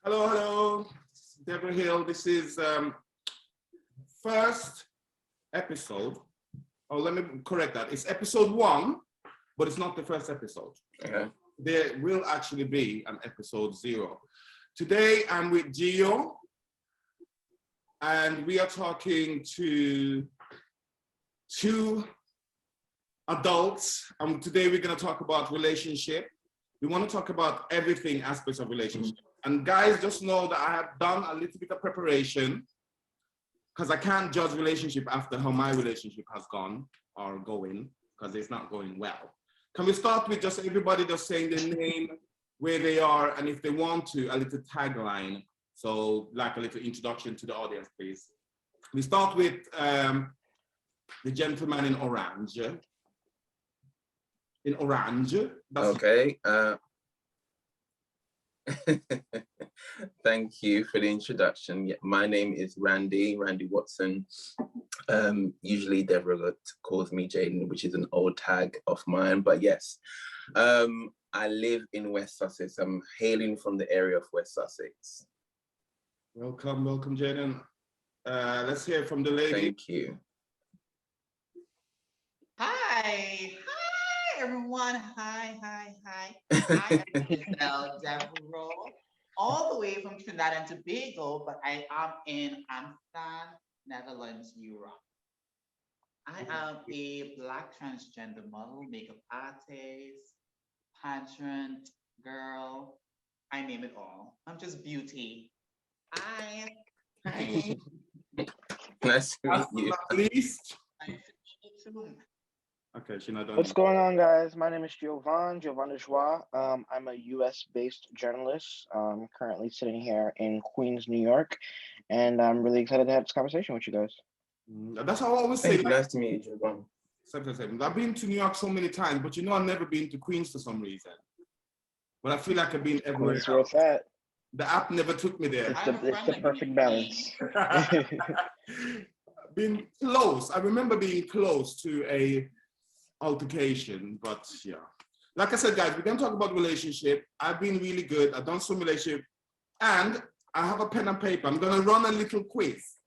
Hello, hello, Deborah Hill. This is first episode. Oh, let me correct that. It's episode 1, but it's not the first episode. Okay. There will actually be an episode 0. Today I'm with Gio, and we are talking to 2 adults. And today we're going to talk about relationship. We want to talk about everything aspects of relationship. And guys, just know that I have done a little bit of preparation because I can't judge relationship after how my relationship has gone or going, because it's not going well. Can we start with just everybody just saying their name, where they are, and if they want to, a little tagline. So like a little introduction to the audience, please. We start with the gentleman in orange. In orange. Okay. Thank you for the introduction. Yeah, my name is Randy Watson. Usually Deborah calls me Jayden, which is an old tag of mine, but yes. I live in West Sussex. I'm hailing from the area of West Sussex. Welcome, Jayden. Let's hear from the lady. Thank you. Hi, everyone. Hi. I am Giselle Devereaux, all the way from Trinidad and Tobago, but I am in Amsterdam, Netherlands, Europe. I am a Black transgender model, makeup artist, pageant girl. I name it all. I'm just beauty. Hi. Nice to meet you. At least. Okay, What's going on, guys? My name is Jovan de Joie. I'm a US-based journalist. I'm currently sitting here in Queens, New York, and I'm really excited to have this conversation with you guys. That's how I always say. Nice to meet you, Jovan. I've been to New York so many times, but I've never been to Queens for some reason. But I feel like I've been everywhere. Queens, where it's at. The app never took me there. It's the perfect balance. Been close. I remember being close to a altercation, but yeah. Like I said, guys, we're going to talk about relationship. I've been really good. I've done some relationship, and I have a pen and paper. I'm going to run a little quiz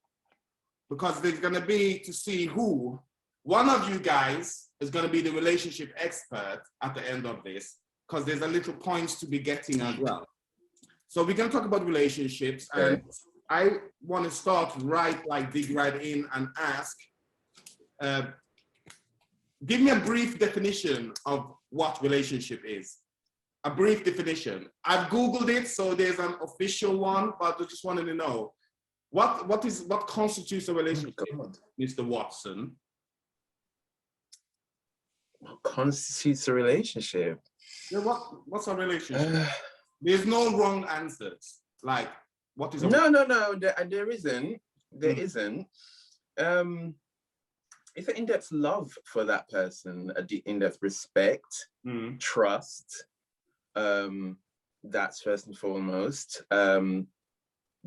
because there's going to be to see who one of you guys is going to be the relationship expert at the end of this, because there's a little points to be getting as well. So we're going to talk about relationships, and I want to start dig right in and ask, give me a brief definition of what relationship is. A brief definition. I've Googled it, so there's an official one, but I just wanted to know what constitutes a relationship, Mr. Watson? What constitutes a relationship? Yeah, what's a relationship? There's no wrong answers. Like, what is a No, there isn't. There isn't. It's an in-depth love for that person, an in-depth respect, trust. That's first and foremost.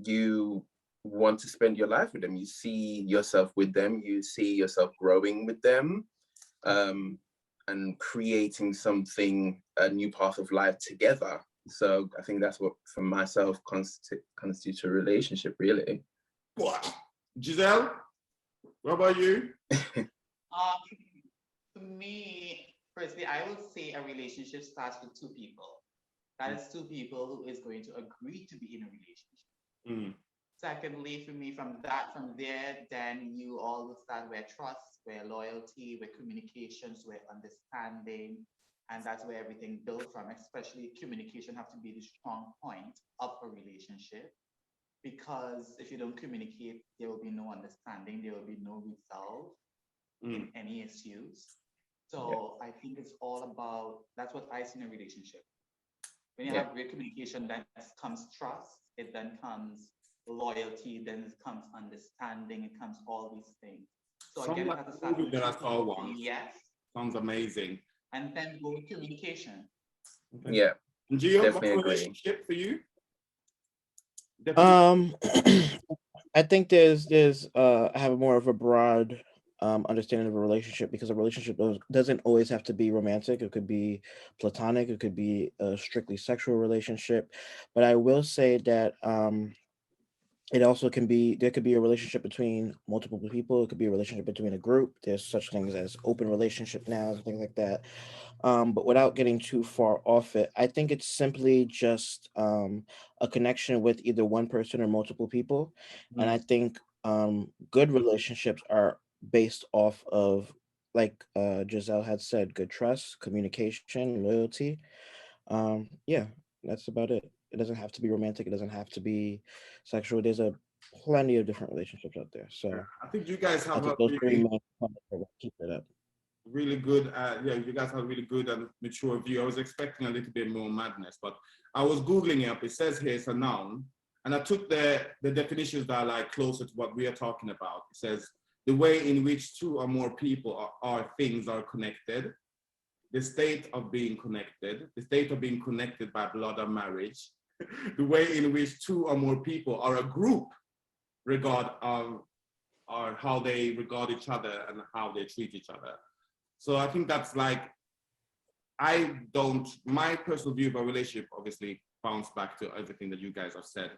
You want to spend your life with them. You see yourself with them. You see yourself growing with them, and creating something, a new path of life together. So I think that's what, for myself, constitutes a relationship, really. Giselle, what about you? For me, firstly, I would say a relationship starts with 2 people. That is 2 people who is going to agree to be in a relationship. Secondly, for me, from there, then you all will start where trust, where loyalty, where communications, where understanding, and that's where everything built from. Especially communication have to be the strong point of a relationship, because if you don't communicate, there will be no understanding, there will be no resolve in any issues. So I think it's all about, that's what I see in a relationship. When you have great communication, then comes trust, it then comes loyalty, then it comes understanding, it comes all these things. So again, it has to start with yes. Sounds amazing. And then go with communication. Okay. Yeah. Gio, what's a relationship for you? I think there's I have more of a broad understanding of a relationship, because a relationship doesn't always have to be romantic. It could be platonic. It could be a strictly sexual relationship. But I will say that it also can be, there could be a relationship between multiple people. It could be a relationship between a group. There's such things as open relationship now and things like that. But without getting too far off it, I think it's simply just a connection with either one person or multiple people. And I think good relationships are based off of, like Giselle had said, good trust, communication, loyalty. Yeah, that's about it. It doesn't have to be romantic. It doesn't have to be sexual. There's a plenty of different relationships out there. So I think you guys I have a think those three really, main points are what keep it up. really good, yeah, you guys have a really good and mature view. I was expecting a little bit more madness, but I was Googling it up. It says here it's a noun. And I took the definitions that are like closer to what we are talking about. It says the way in which two or more people or things are connected, the state of being connected, the state of being connected by blood or marriage, the way in which two or more people or a group regard or how they regard each other and how they treat each other. So I think that's like, my personal view of a relationship obviously bounce back to everything that you guys have said.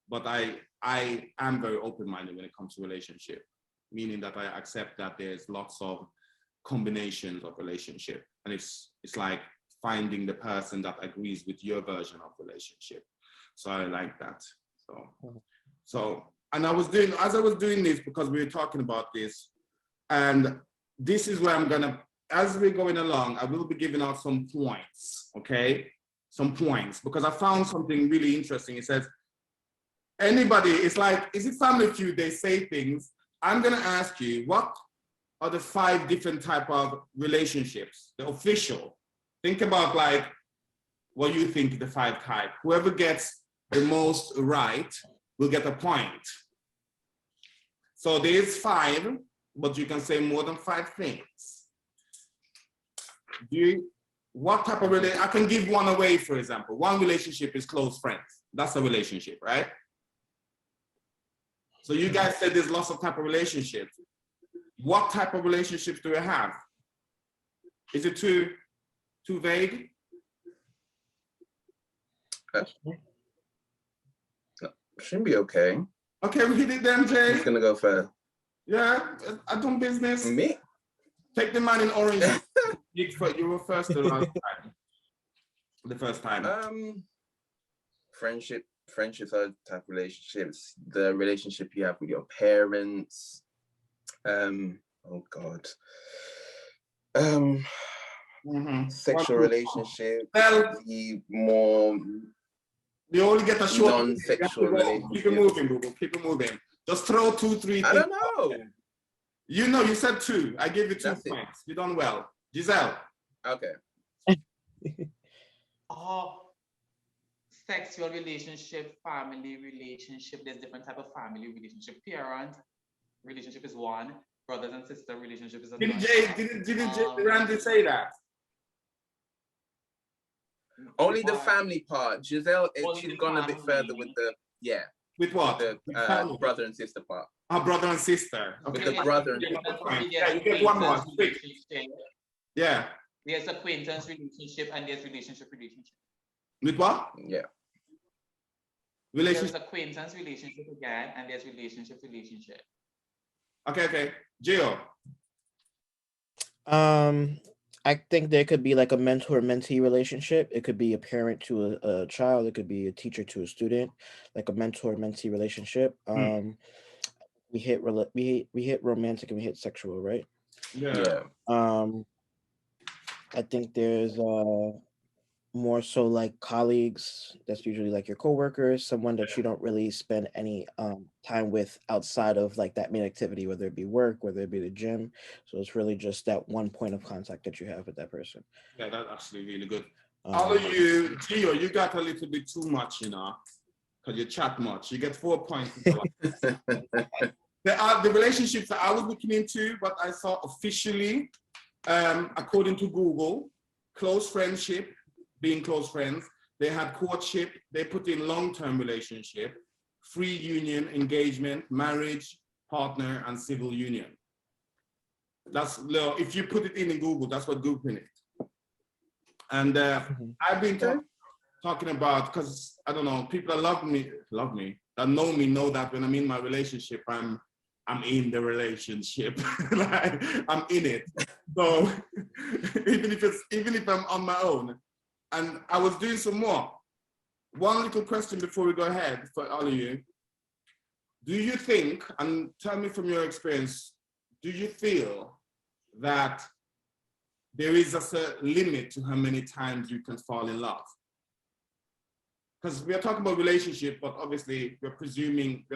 But I am very open-minded when it comes to relationship, meaning that I accept that there's lots of combinations of relationship. And it's like finding the person that agrees with your version of relationship. So I like that. So and as I was doing this, because we were talking about this, and this is where I'm gonna, as we're going along, I will be giving out some points, okay? Some points, because I found something really interesting. It says, anybody, it's like, is it Family Feud? They say things. I'm gonna ask you, what are the 5 different type of relationships, the official? Think about like what you think the 5 type. Whoever gets the most right will get a point. So there's 5, but you can say more than 5 things. What type of relationship? I can give one away, for example. One relationship is close friends. That's a relationship, right? So you guys said there's lots of type of relationships. What type of relationships do we have? Is it too vague? Should be okay. Okay, we hit it then, Jay. Who's gonna go first? Yeah, I done business. Me? Take the man in orange. You were first the first time. Friendships are type of relationships. The relationship you have with your parents. Oh God. Sexual relationship. The more. You only get a short non-sexual relationship. Keep it moving, boo. Keep it moving. Just throw 2, 3 things. I don't know. You know, you said 2. I gave you 2 points. You done well. Giselle. Okay. Sexual relationship, family relationship. There's different type of family relationship. Parent relationship is one. Brothers and sister relationship is another. Didn't Randy say that? Only the family part. Giselle, she's gone a bit further with the, With what? With the brother and sister part. Brother and sister. Okay. With the brother and sister. Yeah, you get one more. Yeah. There's acquaintance relationship and there's relationship. With what? Yeah. There's acquaintance relationship again and there's relationship. Okay. Gio. I think there could be like a mentor-mentee relationship. It could be a parent to a child. It could be a teacher to a student, like a mentor-mentee relationship. We hit romantic and we hit sexual, right? Yeah. I think there's more so like colleagues. That's usually like your coworkers, someone that you don't really spend any time with outside of like that main activity, whether it be work, whether it be the gym. So it's really just that one point of contact that you have with that person. Yeah, that's actually really good. All of you, Gio, you got a little bit too much, you know, because you chat much. You get 4 points. The relationships that I was looking into, what I saw officially, according to Google, close friendship, being close friends. They had courtship. They put in long-term relationship, free union, engagement, marriage, partner, and civil union. That's if you put it in Google, that's what Google it. And I've been talking about, because I don't know, people that love me, that know me know that when I'm in my relationship, I'm in the relationship. Like, I'm in it. So even if I'm on my own, and I was doing some more. One little question before we go ahead for all of you. Do you think, and tell me from your experience, do you feel that there is a certain limit to how many times you can fall in love? Because we are talking about relationship, but obviously we're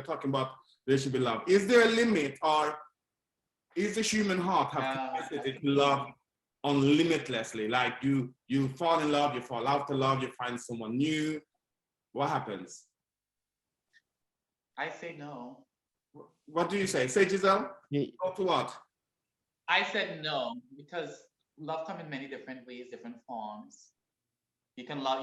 talking about relationship with love. Is there a limit, or is the human heart have capacity to love unlimitlessly? Like you fall in love, you fall out of love, you find someone new. What happens? I say no. What do you say? Say, Giselle? Go to what? I said no, because love comes in many different ways, different forms. You can love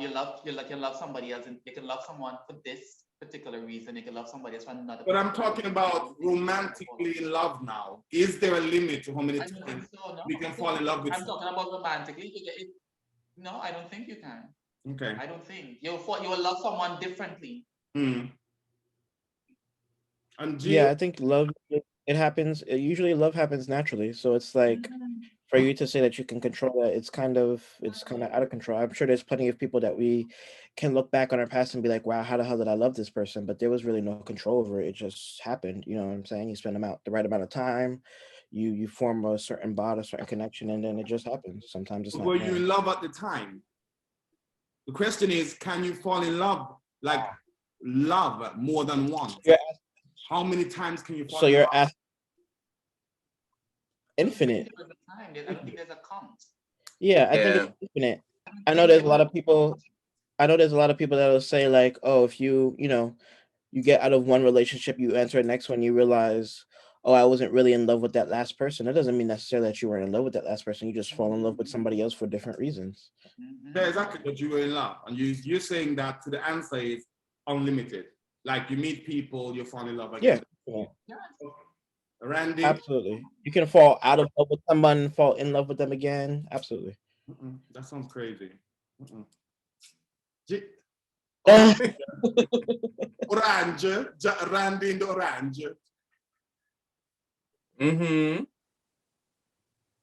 somebody else, and you can love someone for this particular reason. You can love somebody else for another. But I'm talking about romantically in love now. Is there a limit to how many times we can fall in love with? I'm talking about romantically. No, I don't think you can. Okay. I don't think you will love someone differently. And yeah, I think love, it happens. Usually love happens naturally. So it's like, for you to say that you can control that, it's kind of out of control. I'm sure there's plenty of people that we can look back on our past and be like, wow, how the hell did I love this person? But there was really no control over it. It just happened. You know what I'm saying? You spend the right amount of time, you form a certain bond, a certain connection, and then it just happens. Sometimes it's not. Were you in love at the time? The question is, can you fall in love, like love more than once? How many times can you fall in love? So you're asking infinite. I don't think there's a count. Yeah, I think it's infinite. I know there's a lot of people that will say like, oh, if you get out of one relationship, you enter the next one, you realize, oh, I wasn't really in love with that last person. That doesn't mean necessarily that you weren't in love with that last person. You just fall in love with somebody else for different reasons. Yeah, exactly. But you were in love, and you're saying that the answer is unlimited. Like you meet people, you fall in love again. Yeah. Randy? Absolutely. You can fall out of love with someone, fall in love with them again. Absolutely. That sounds crazy. Orange, Randy in the orange.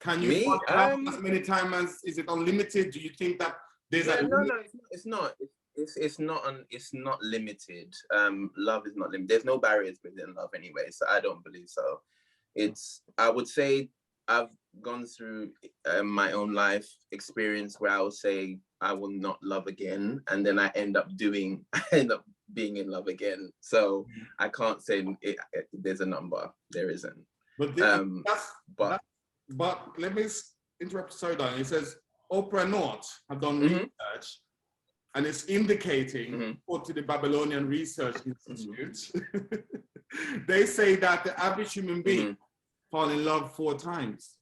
Can you fall in love as many times as, is it unlimited? Do you think that there's a limit? No, it's not. It's not limited. Love is not limited. There's no barriers within love anyway, so I don't believe so. I would say I've gone through my own life experience where I would say I will not love again, and then I end up being in love again. So I can't say there's a number. There isn't. But let me interrupt. Sorry, Don. It says Oprah North have done research, and it's indicating, according to the Babylonian Research Institute, they say that the average human being fall in love 4 times.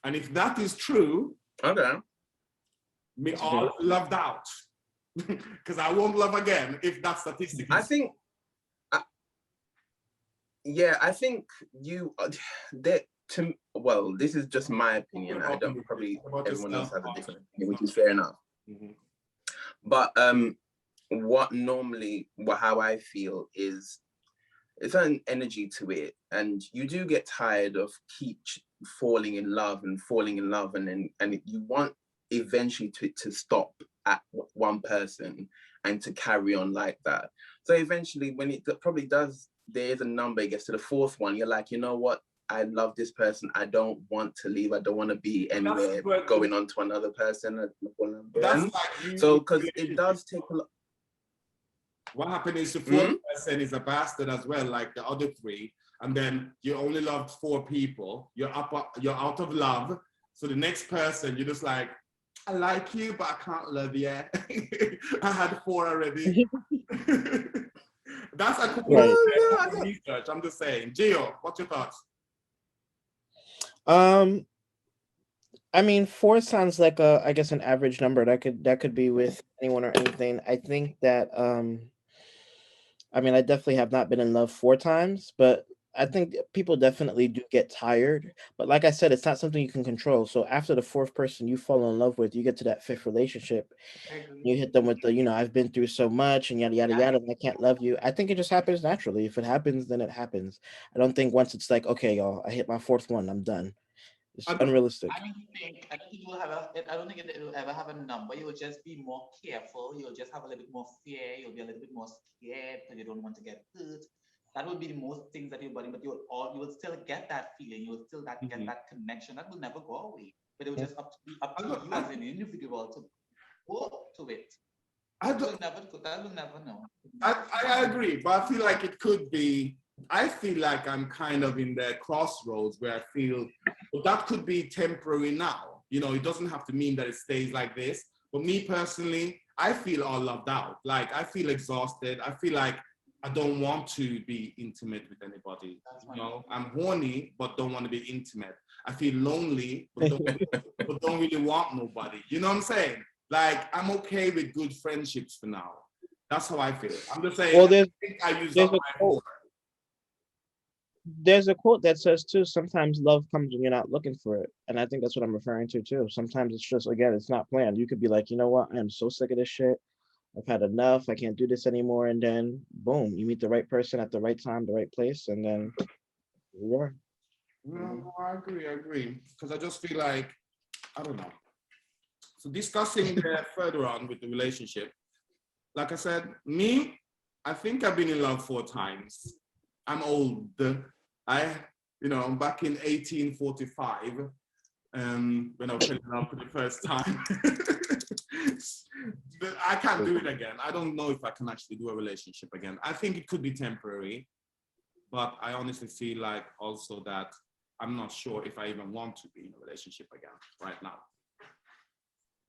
And if that is true, me all loved out. Because I won't love again if that statistic is. I think you this is just my opinion. I don't, probably everyone else has a different opinion, which is fair enough. But how I feel is it's an energy to it, and you do get tired of keep falling in love, and you want eventually to stop at one person and to carry on like that. So eventually, when it probably does, there's a number, it gets to the 4th one, you're like, you know what? I love this person. I don't want to leave. I don't want to be anywhere going on to another person. So, because it does take a lot. What happened is the 4th person is a bastard as well, like the other 3. And then you only loved 4 people. You're out of love. So the next person, you're just like, I like you, but I can't love you. I had 4 already. That's a cool research. I'm just saying. Gio, what's your thoughts? I mean, 4 sounds like I guess an average number that could be with anyone or anything. I think that I mean, I definitely have not been in love 4 times, but I think people definitely do get tired, but like I said, it's not something you can control. So after the fourth person you fall in love with, you get to that fifth relationship, I agree. you hit them with the, I've been through so much and yada yada Yeah. yada, and I can't love you. I think it just happens naturally. If it happens, then it happens. I don't think once it's like, okay, y'all, I hit my fourth one, I'm done. It's I don't- unrealistic. I don't think you will have I don't think it will ever have a number. You'll just be more careful. You'll just have a little bit more fear. You'll be a little bit more scared because you don't want to get hurt. That would be the most things that you're body, but you will still get that feeling. You will still get that connection. That will never go away. But it will just be up to you as an individual to go to it. That will never know. I agree, but I feel like it could be. I feel like I'm kind of in the crossroads where I feel well, that could be temporary now. It doesn't have to mean that it stays like this. But me personally, I feel all loved out. Like I feel exhausted. I feel like I don't want to be intimate with anybody. I'm horny, but don't want to be intimate. I feel lonely, but don't really want nobody. You know what I'm saying? Like I'm okay with good friendships for now. That's how I feel. I'm just saying. Well, I think I use up my whole. There's a quote that says too, sometimes love comes when you're not looking for it. And I think that's what I'm referring to too. Sometimes it's just, again, it's not planned. You could be like, you know what? I am so sick of this shit. I've had enough. I can't do this anymore. And then boom, you meet the right person at the right time, the right place. And then here you are. No, I agree. Because I just feel like, I don't know. So discussing further on with the relationship, like I said, I think I've been in love 4 times. I'm old. Back in 1845, when I fell in love for the first time. I can't do it again. I don't know if I can actually do a relationship again. I think it could be temporary, but I honestly feel like also that I'm not sure if I even want to be in a relationship again right now.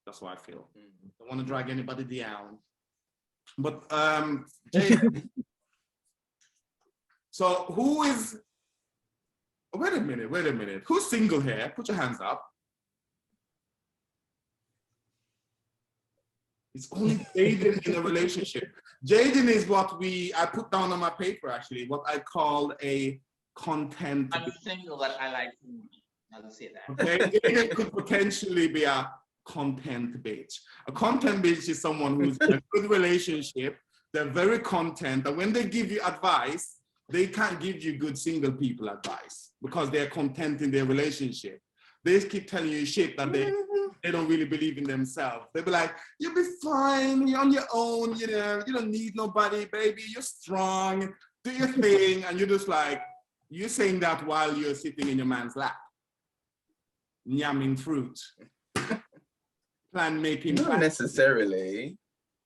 That's what I feel. Don't want to drag anybody down. But Jayden, so who is, wait a minute. Who's single here? Put your hands up. It's only Jayden in a relationship. Jayden is what I put down on my paper actually, what I call a content. I'm single, but I like to meet. I'll say that. Okay, Jayden could potentially be a content bitch. A content bitch is someone who's in a good relationship. They're very content, and when they give you advice, they can't give you good single people advice because they're content in their relationship. They just keep telling you shit that they don't really believe in themselves. They'll be like, you'll be fine, you're on your own, you don't need nobody, baby, you're strong, do your thing. And you're just like, you're saying that while you're sitting in your man's lap, yamming fruit. Plan making. Not necessarily.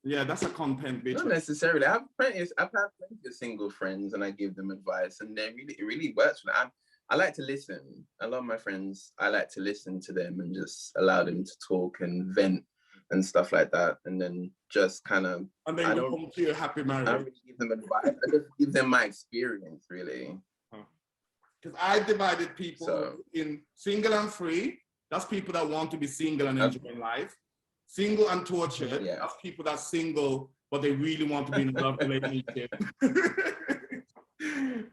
Yeah, that's a content bitch. Not necessarily. I've had plenty of single friends and I give them advice and it really works for them. I like to listen. A lot of my friends, I like to listen to them and just allow them to talk and vent and stuff like that. And then just kind of... And then you come to your happy marriage. I don't really give them advice. I just give them my experience, really. Because I divided people in single and free. That's people that want to be single and enjoy life. Single and tortured. Yeah. That's people that's single, but they really want to be in a love relationship.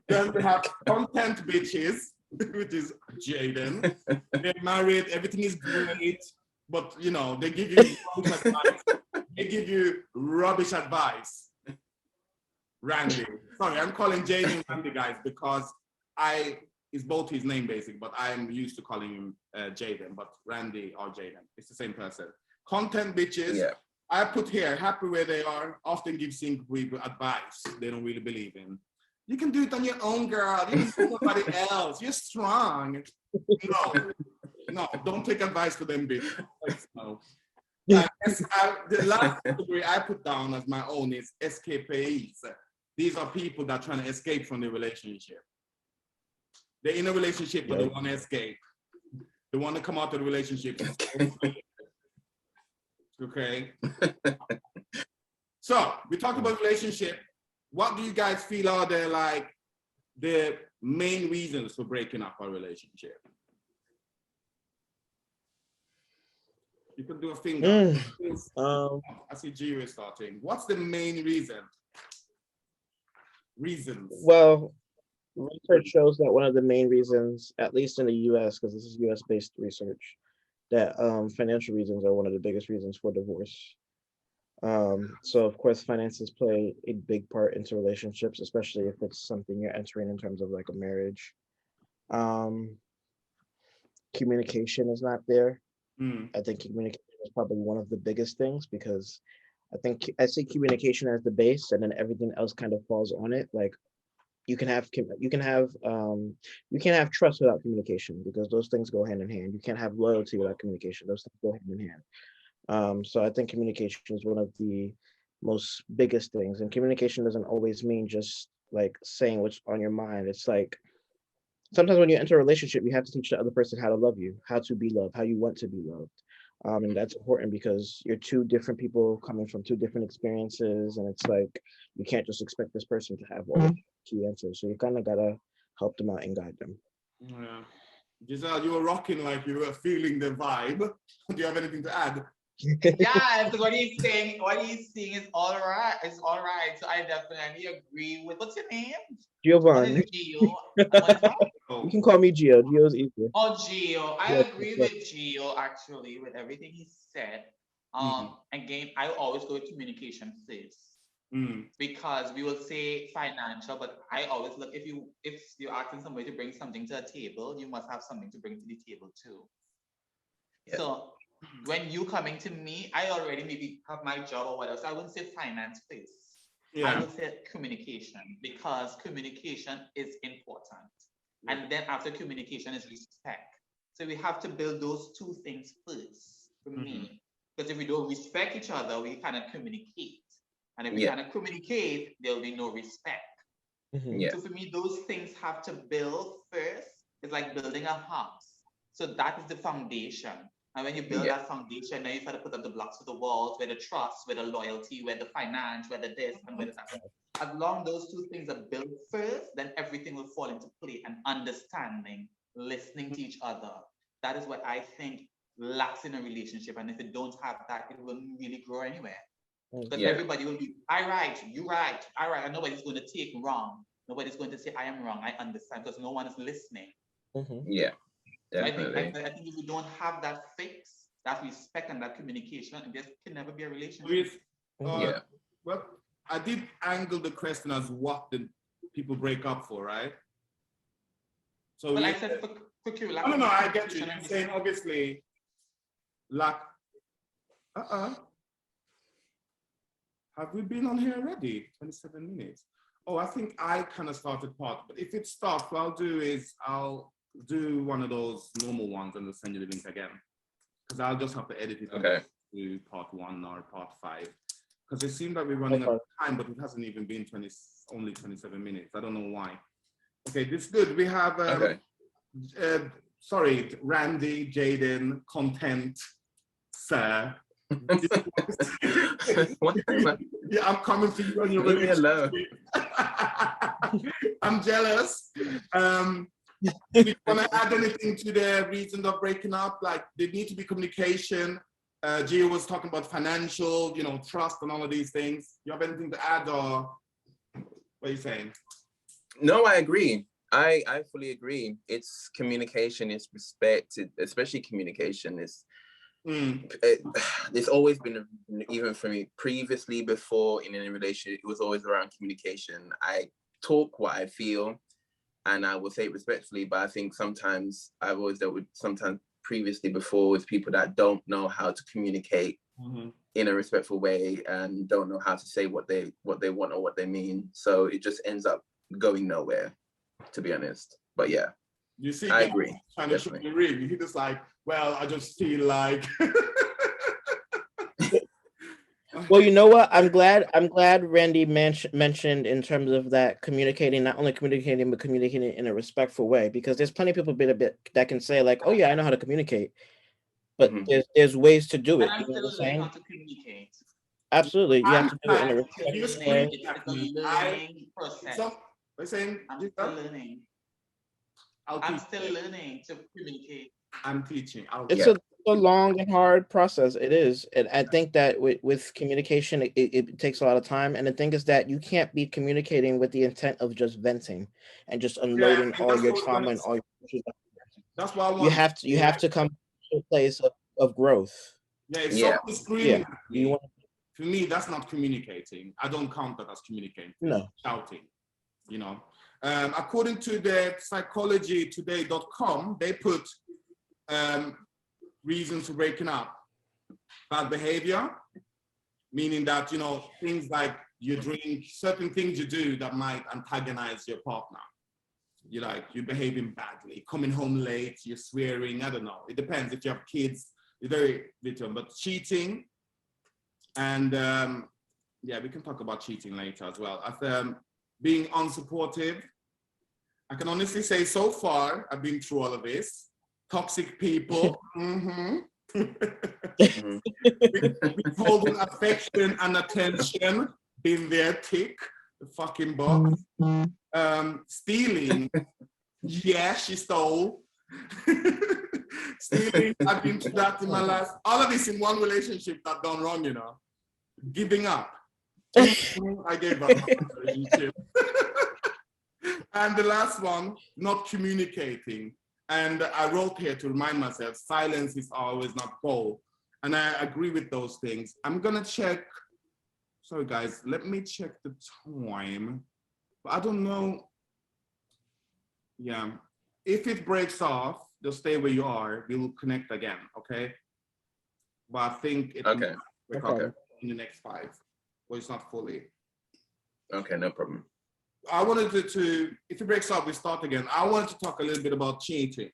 Then we have content bitches, which is Jayden. They're married, everything is great, but they give you rubbish advice. They give you rubbish advice. Randy. Sorry, I'm calling Jayden Randy, guys, because it's both his name basically, but I'm used to calling him Jayden, but Randy or Jayden, it's the same person. Content bitches, yeah. I put here, happy where they are, often give single people advice they don't really believe in. You can do it on your own, girl. You can do somebody else. You're strong. No, don't take advice for them, bitch. No. The last category I put down as my own is escapees. These are people that are trying to escape from the relationship. They're in a relationship, but they want to escape. They want to come out of the relationship. Okay. So we talked about relationship. What do you guys feel are the main reasons for breaking up a relationship? You can do a finger. I see Gio is starting. What's the main reason? Reasons. Well, research shows that one of the main reasons, at least in the US, because this is US based research, that financial reasons are one of the biggest reasons for divorce. So of course finances play a big part into relationships, especially if it's something you're entering in terms of like a marriage. Um, Communication is not there. I think communication is probably one of the biggest things because I see communication as the base and then everything else kind of falls on it. Like you can have you can't have trust without communication because those things go hand in hand. You can't have loyalty without communication. Those things go hand in hand. So I think communication is one of the most biggest things. And communication doesn't always mean just like saying what's on your mind. It's like sometimes when you enter a relationship, you have to teach the other person how to love you, how to be loved, how you want to be loved. And that's important because you're two different people coming from two different experiences. And it's like, you can't just expect this person to have all the key answers. So you kind of got to help them out and guide them. Yeah. Giselle, you were rocking like you were feeling the vibe. Do you have anything to add? Yes, what he's saying is all right. It's all right. So I definitely agree with, what's your name? Giovanni. What is Gio? What is that? You can call me Gio. Gio's easier. Oh, Gio. I Yes, agree yes. with Gio actually with everything he said. Again, I always go with communication first. Because we will say financial, but I always look, if you're asking somebody to bring something to a table, you must have something to bring to the table too. Yeah. So when you coming to me, I already maybe have my job or whatever. So I wouldn't say finance first. Yeah. I would say communication because communication is important. And then after communication is respect. So we have to build those two things first for me. Because if we don't respect each other, we cannot communicate. And if we cannot communicate, there'll be no respect. Yeah. So for me, those things have to build first. It's like building a house. So that is the foundation. And when you build that foundation, then you start to put up the blocks of the walls, where the trust, where the loyalty, where the finance, where the this, and where the that. As long those two things are built first, then everything will fall into play. And understanding, listening to each other. That is what I think lacks in a relationship. And if it don't have that, it won't really grow anywhere. Because everybody will be, I right, you right, I right. And nobody's going to take wrong. Nobody's going to say, I am wrong, I understand, because no one is listening. Yeah. So I think if we don't have that fix, that respect and that communication, there can never be a relationship. Well, I did angle the question as what did people break up for, right? So well, I said for curiosity. No, I get you. You're saying obviously lack. Have we been on here already? 27 minutes. Oh, I think I kind of started part, but if it starts, what I'll do is I'll do one of those normal ones and I'll send you the link again. Because I'll just have to edit it to part 1 or part 5. Because it seemed like we're running out of time, but it hasn't even been only 27 minutes. I don't know why. Okay, this is good. We have, sorry, Randy, Jayden, content, sir. Yeah, I'm coming for you on your relationship. I'm jealous. Do you want to add anything to the reasons of breaking up? Like, there need to be communication. Gio was talking about financial, trust and all of these things. You have anything to add, or what are you saying? No, I agree. I fully agree. It's communication, it's respect, especially communication. It's always been, even for me, previously, before in any relationship, it was always around communication. I talk what I feel, and I will say it respectfully, but I think sometimes I've always dealt with previously before with people that don't know how to communicate in a respectful way and don't know how to say what they want or what they mean. So it just ends up going nowhere, to be honest. But yeah, you see, I agree. Trying to shoot the ring. He just like, well, I just feel like. Well, you know what? I'm glad Randy mentioned in terms of that communicating, not only communicating, but communicating in a respectful way, because there's plenty of people that can say like, oh yeah, I know how to communicate, but there's ways to do it. And I'm still learning how to communicate. Absolutely, you have to do it in a respectful way. It's a learning process. I'm still learning. I'm still learning to communicate. I'm teaching. a long and hard process. It is. And I think that with communication, it takes a lot of time. And the thing is that you can't be communicating with the intent of just venting and just unloading all your trauma and all your issues. That's what I want. You have to come to a place of growth. Yeah, if someone's screaming at me, want for me, that's not communicating. I don't count that as communicating. No. Shouting, you know. According to the psychologytoday.com, they put reasons for breaking up: bad behavior, meaning that, you know, things like you drink, certain things you do that might antagonize your partner. You're behaving badly, coming home late, you're swearing, I don't know. It depends. If you have kids, it's very little, but cheating. And yeah, we can talk about cheating later as well. Being unsupportive. I can honestly say so far, I've been through all of this. Toxic people. Withholding affection and attention. Been there, tick the fucking box. Stealing. Yeah, she stole. Stealing. I've been through that in my life. All of this in one relationship that gone wrong, you know. Giving up. I gave up my relationship. And the last one, not communicating. And I wrote here to remind myself, silence is always not gold. And I agree with those things. I'm gonna check. Sorry guys, let me check the time. But I don't know. Yeah, if it breaks off, just stay where you are. We'll connect again, okay? But I think it Okay. break off in the next 5. Well, it's not fully. Okay, no problem. I wanted to, if it breaks up, we start again. I wanted to talk a little bit about cheating,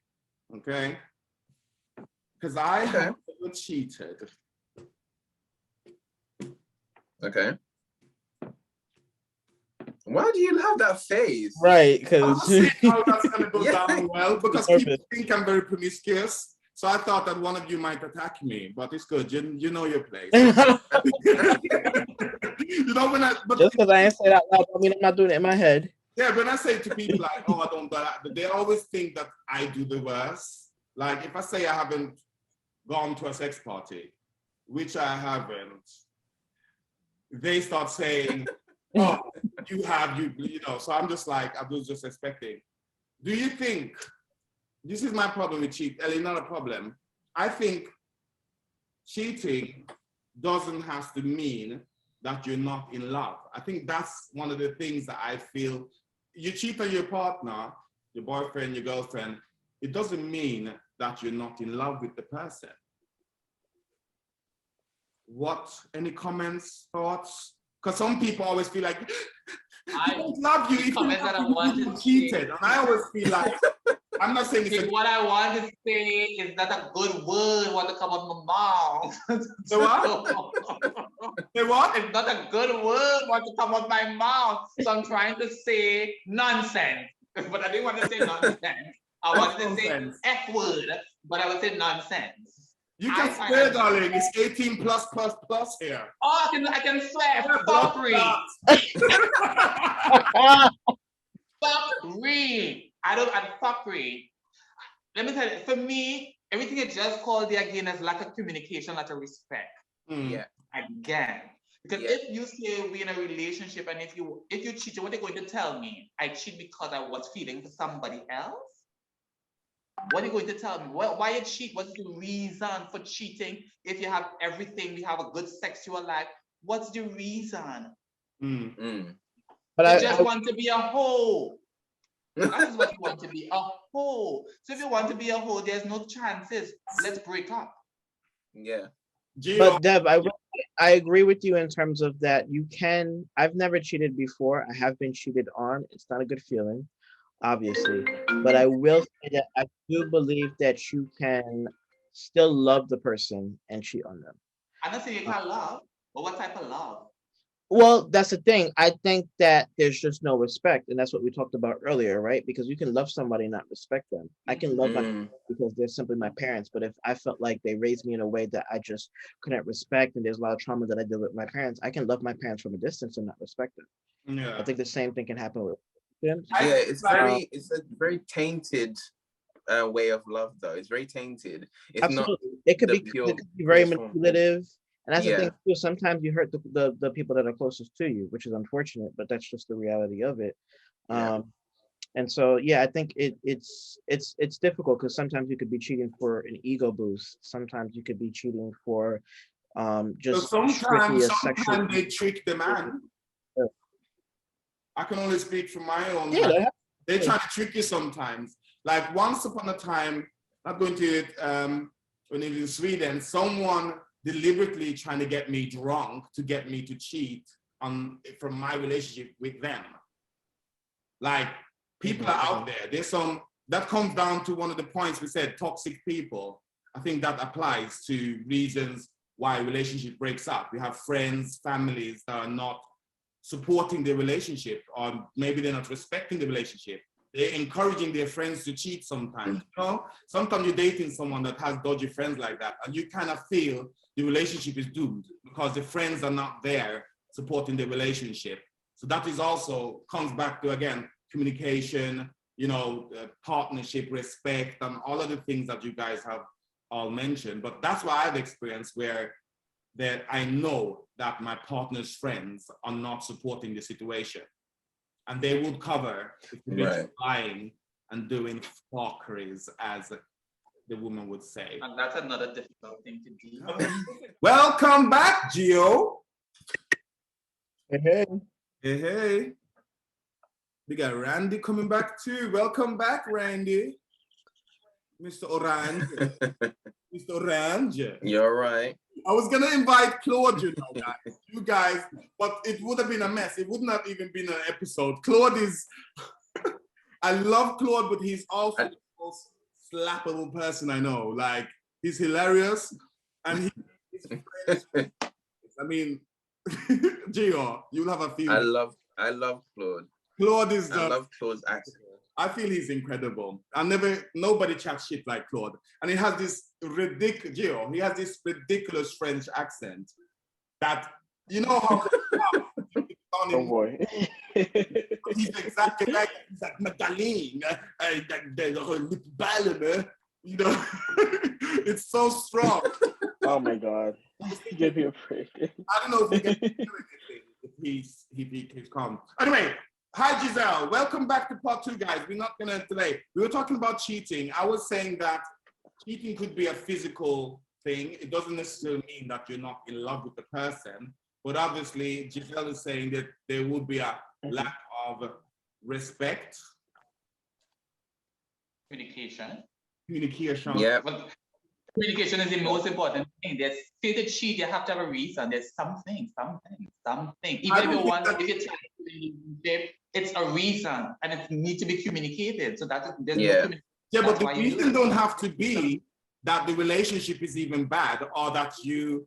okay? Because I have cheated. Okay. Why do you have that face? Right, I'm because not saying how that's gonna go down well, because people think I'm very promiscuous. So I thought that one of you might attack me, but it's good. You know your place. You know when just because I ain't say that loud, I mean I'm not doing it in my head. Yeah, when I say to people like, oh, I don't do that, they always think that I do the worst. Like if I say I haven't gone to a sex party, which I haven't, they start saying, oh, you have, you know. So I'm just like, I was just expecting. Do you think, this is my problem with cheating, not a problem. I think cheating doesn't have to mean that you're not in love. I think that's one of the things that I feel. You cheat on your partner, your boyfriend, your girlfriend, it doesn't mean that you're not in love with the person. Any comments, thoughts? Because some people always feel like, I don't love you if you cheated. And I always feel like, I'm not saying it's what I want to say is that a good word want to come out my mouth. The what? The what? It's not a good word want to come out my mouth. So I'm trying to say nonsense. But I didn't want to say nonsense. I wanted to say F word, but I would say nonsense. You can swear, darling. It's 18 plus here. Oh, I can swear. Fuckery. Fuckery. I'm fuckery. Let me tell you, for me, everything you just called there again is lack of communication, lack of respect. Yeah. Again. Because if you say we're in a relationship and if you cheat, what are you going to tell me? I cheat because I was feeling for somebody else? What are you going to tell me? Why you cheat? What's the reason for cheating? If you have everything, you have a good sexual life, what's the reason? But I just want to be a hoe. That is what you want to be, a hoe. So if you want to be a hoe, there's no chances. Let's break up. Yeah. But Deb, I agree with you in terms of that. I've never cheated before. I have been cheated on. It's not a good feeling, obviously. But I will say that I do believe that you can still love the person and cheat on them. I'm not saying you can't love, but what type of love? Well, that's the thing. I think that there's just no respect. And that's what we talked about earlier, right? Because you can love somebody and not respect them. I can love my parents because they're simply my parents. But if I felt like they raised me in a way that I just couldn't respect, and there's a lot of trauma that I deal with my parents, I can love my parents from a distance and not respect them. Yeah. I think the same thing can happen with them. Yeah, it's a very tainted way of love, though. It's very tainted. It's absolutely. it could be very pure form. manipulative. And that's the Yeah. thing too. Sometimes you hurt the people that are closest to you, which is unfortunate, but that's just the reality of it. Yeah. And so, yeah, I think it's difficult because sometimes you could be cheating for an ego boost. Sometimes you could be cheating for just So strictly a sexual. sometimes they trick the man. Yeah. I can only speak from my own. Yeah, They try to trick you sometimes. Like once upon a time, not going to it, when it was in Sweden, someone deliberately trying to get me drunk to get me to cheat from my relationship with them. Like people are out there. There's some that comes down to one of the points we said, toxic people. I think that applies to reasons why a relationship breaks up. We have friends, families that are not supporting the relationship, or maybe they're not respecting the relationship. They're encouraging their friends to cheat sometimes. You know? Sometimes you're dating someone that has dodgy friends like that, and you kind of feel the relationship is doomed because the friends are not there supporting the relationship. So that is also comes back to, again, communication, you know, partnership, respect, and all of the things that you guys have all mentioned. But that's what I've experienced, where that I know that my partner's friends are not supporting the situation, and they would cover if they're lying and doing fuckeries, as the woman would say. And that's another difficult thing to do. Welcome back, Gio. Hey. Hey, hey. We got Randy coming back too. Welcome back, Randy. Mr. Orange. Mr. Orange. You're right. I was gonna invite Claude, you guys, but it would have been a mess. It would not even been an episode. Claude is, I love Claude, but he's also the most slappable person I know. Like, he's hilarious, and he's I mean, Gio, you'll have a feeling. I love Claude. Claude is I love Claude's accent. I feel he's incredible. Nobody chats shit like Claude. And he has this ridiculous French accent that, you know how Oh boy. he's exactly like, he's like, Madeleine, you know, it's so strong. Oh my God. Give me a break. I don't know if he can do anything if he keeps calm. Anyway, hi Giselle, welcome back to part 2, guys. We're not gonna delay. We were talking about cheating. I was saying that cheating could be a physical thing. It doesn't necessarily mean that you're not in love with the person, but obviously Giselle is saying that there would be a lack of respect. Communication. Yeah. Well, communication is the most important thing. There's to cheat, you have to have a reason. There's something. Even if you want, if you're trying to, it's a reason, and it needs to be communicated. So that there's no communication. Yeah, but the reason don't have to be that the relationship is even bad, or that you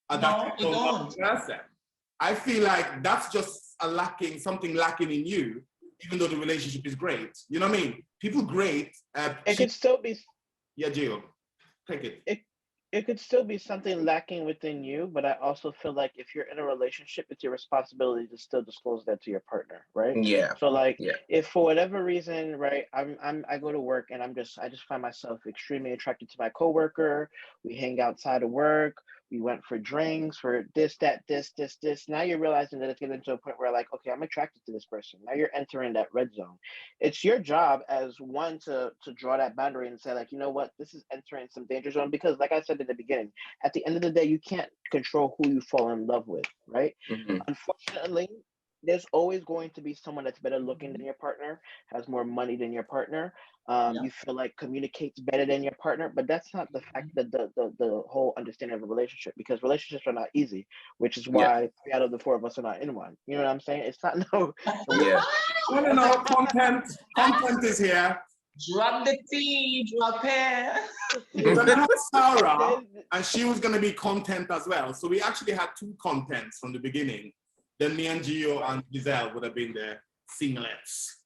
are that you don't love the person. I feel like that's just something lacking in you, even though the relationship is great. You know what I mean? People great. It could still be. Yeah, Gio, take it. It could still be something lacking within you, but I also feel like if you're in a relationship, it's your responsibility to still disclose that to your partner, right? Yeah. So like, if for whatever reason, right, I go to work and I just find myself extremely attracted to my coworker. We hang outside of work. We went for drinks, for this. Now you're realizing that it's getting to a point where like, okay, I'm attracted to this person. Now you're entering that red zone. It's your job as one to draw that boundary and say like, you know what, this is entering some danger zone, because like I said in the beginning, at the end of the day, you can't control who you fall in love with, right? Mm-hmm. Unfortunately, there's always going to be someone that's better looking than your partner, has more money than your partner. You feel like communicates better than your partner, but that's not the fact that the whole understanding of a relationship, because relationships are not easy, which is why 3 out of the 4 of us are not in one. You know what I'm saying? It's not No, content is here. Drop the tea, drop hair. We're gonna have Sarah, and she was gonna be content as well. So we actually had 2 contents from the beginning. Then me and Gio and Giselle would have been the singlets.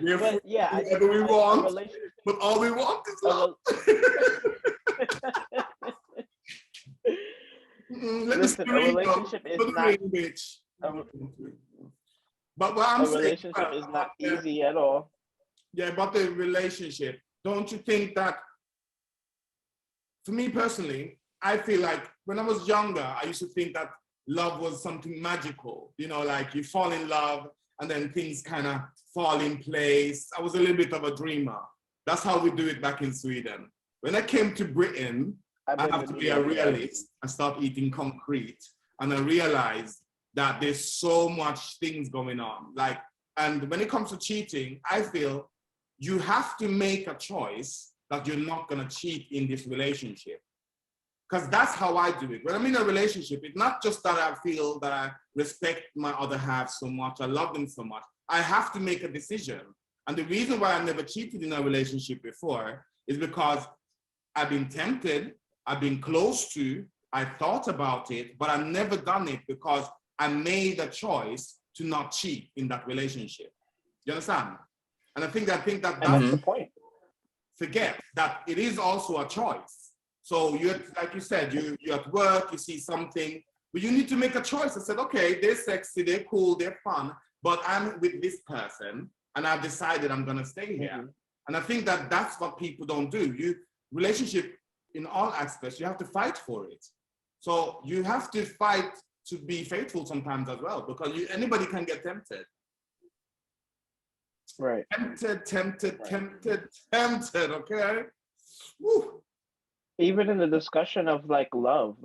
We're but yeah, whatever we want, but all we want is love. Listen, a relationship is not. But what I'm saying, a relationship is not easy at all. Yeah, but the relationship, don't you think that for me personally, I feel like when I was younger, I used to think that love was something magical, you know, like you fall in love and then things kind of fall in place. I was a little bit of a dreamer. That's how we do it back in Sweden. When I came to Britain, I have to be a realist and start eating concrete. And I realized that there's so much things going on. Like, and when it comes to cheating, I feel you have to make a choice that you're not gonna cheat in this relationship. Because that's how I do it. When I'm in a relationship, it's not just that I feel that I respect my other half so much, I love them so much. I have to make a decision. And the reason why I never cheated in a relationship before is because I've been tempted, I've been close to, I thought about it, but I've never done it because I made a choice to not cheat in that relationship. You understand? And I think that that's the point. Forget that it is also a choice. So you're, like you said, you're at work, you see something, but you need to make a choice. I said, okay, they're sexy, they're cool, they're fun, but I'm with this person and I've decided I'm gonna stay here. And I think that that's what people don't do. Relationship in all aspects, you have to fight for it. So you have to fight to be faithful sometimes as well, because anybody can get tempted. Right. Tempted, okay? Woo. Even in the discussion of like love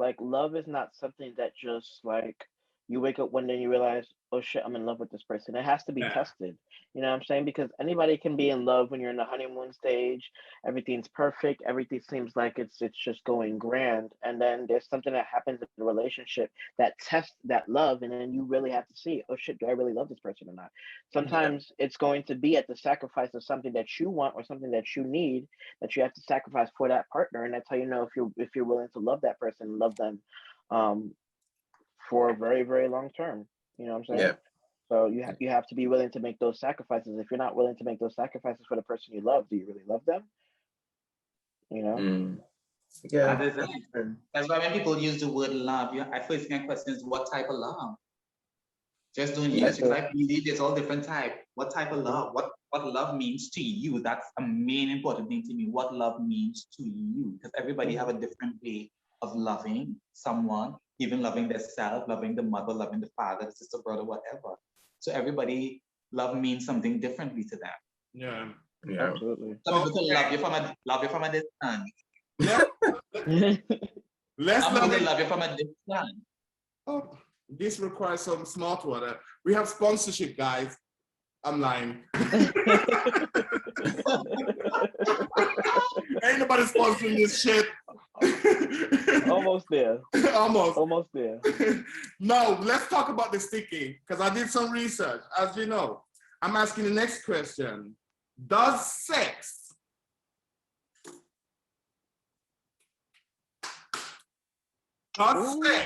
is not something that just like you wake up one day and you realize, oh shit, I'm in love with this person. It has to be tested. You know what I'm saying? Because anybody can be in love when you're in the honeymoon stage. Everything's perfect. Everything seems like it's just going grand. And then there's something that happens in the relationship that tests that love. And then you really have to see, oh shit, do I really love this person or not? Sometimes it's going to be at the sacrifice of something that you want or something that you need that you have to sacrifice for that partner. And that's how you know if you're willing to love that person and love them for a very, very long term. You know what I'm saying? Yeah. So you have to be willing to make those sacrifices. If you're not willing to make those sacrifices for the person you love, do you really love them? You know? Yeah. That's why when people use the word love, I first thing I question is what type of love? Just don't use it, because I believe there's all different type. What type of love? What love means to you? That's a main important thing to me. What love means to you? Because everybody have a different way of loving someone, even loving themselves, loving the mother, loving the father, the sister, brother, whatever. So everybody, love means something differently to them. Yeah. Absolutely. Some people can love you from a distance. Yeah. Some people love you from a distance. Oh, this requires some smart water. We have sponsorship, guys. I'm lying. Ain't nobody sponsoring this shit. Almost there. Almost there. No, let's talk about the sticky, because I did some research. As you know, I'm asking the next question. Does sex strengthen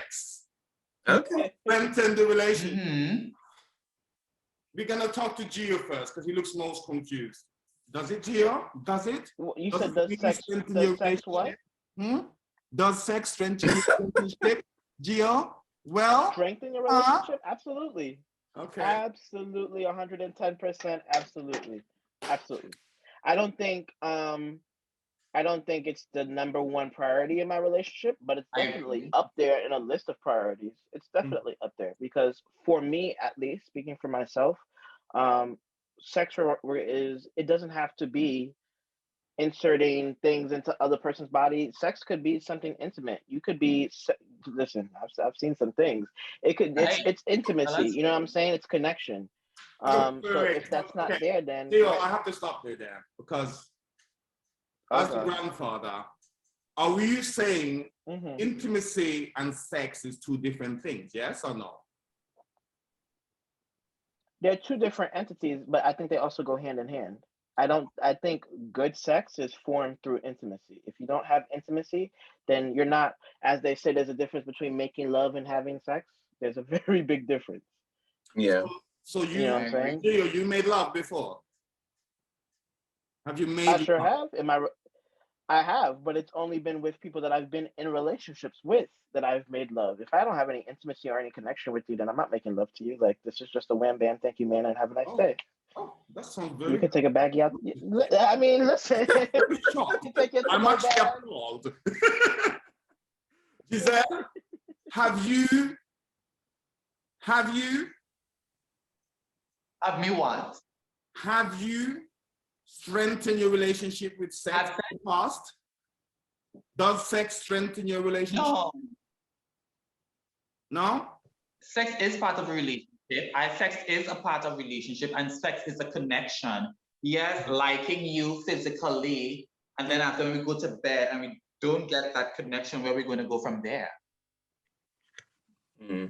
the relationship? We're gonna talk to Gio first because he looks most confused. Does it, Gio? Does it? You said does sex what? Does sex strengthen your relationship, Gio? Well, strengthen your relationship? Absolutely. Okay. Absolutely, 110%. Absolutely. I don't think it's the number one priority in my relationship, but it's definitely up there in a list of priorities. It's definitely up there because for me, at least, speaking for myself, sex it doesn't have to be inserting things into other person's body. Sex could be something intimate. You could be, listen, I've seen some things. It's intimacy. You know what I'm saying? It's connection. So if that's not there, then I have to stop you there because as the grandfather, are we saying intimacy and sex is two different things? Yes or no? They're two different entities, but I think they also go hand in hand. I think good sex is formed through intimacy. If you don't have intimacy, then you're not, as they say, there's a difference between making love and having sex. There's a very big difference. Yeah. So you know what I'm saying? You made love before? Have you made I sure love? have. I have, but it's only been with people that I've been in relationships with that I've made love. If I don't have any intimacy or any connection with you, then I'm not making love to you. Like, this is just a wham bam, thank you, man, and have a nice Oh, day. oh, that sounds You very. can take a baggie out. I mean, listen. Very shocked. You take it to I'm go actually bad. appalled. Giselle, have you Have me what? have you strengthened your relationship with sex Have in the past? Does sex strengthen your relationship? No, No? sex is part of a relationship. Sex is a part of relationship, and sex is a connection. Yes, liking you physically, and then after we go to bed and we don't get that connection, where we're going to go from there.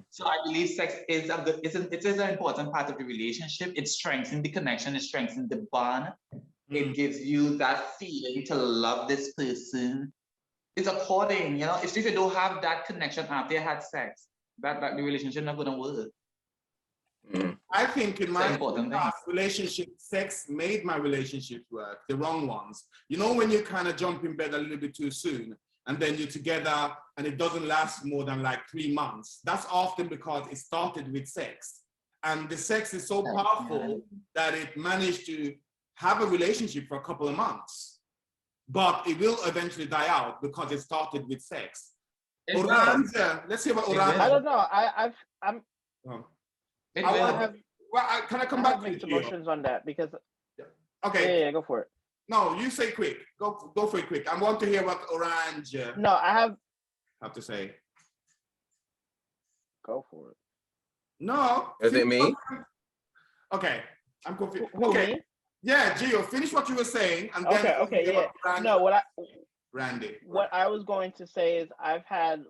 So I believe sex is it is an important part of the relationship. It strengthens the connection, it strengthens the bond. It gives you that feeling to love this person. It's according, if you don't have that connection after you had sex, that the relationship not gonna work. I think in my important past relationship, sex made my relationships work, the wrong ones. You know, when you kind of jump in bed a little bit too soon, and then you're together and it doesn't last more than like 3 months. That's often because it started with sex. And the sex is so powerful that it managed to have a relationship for a couple of months. But it will eventually die out because it started with sex. Orange, let's hear about Orange. I don't know. Can I come back to mixed you? emotions on that because. Okay. Yeah, go for it. No, you say quick. Go for it quick. I want to hear what Orange No, I have to say. Go for it. No. Is it me? Okay. I'm confused. Who, okay. Me? Yeah, Gio, finish what you were saying. And then Okay, yeah. Randy. What I was going to say is I've had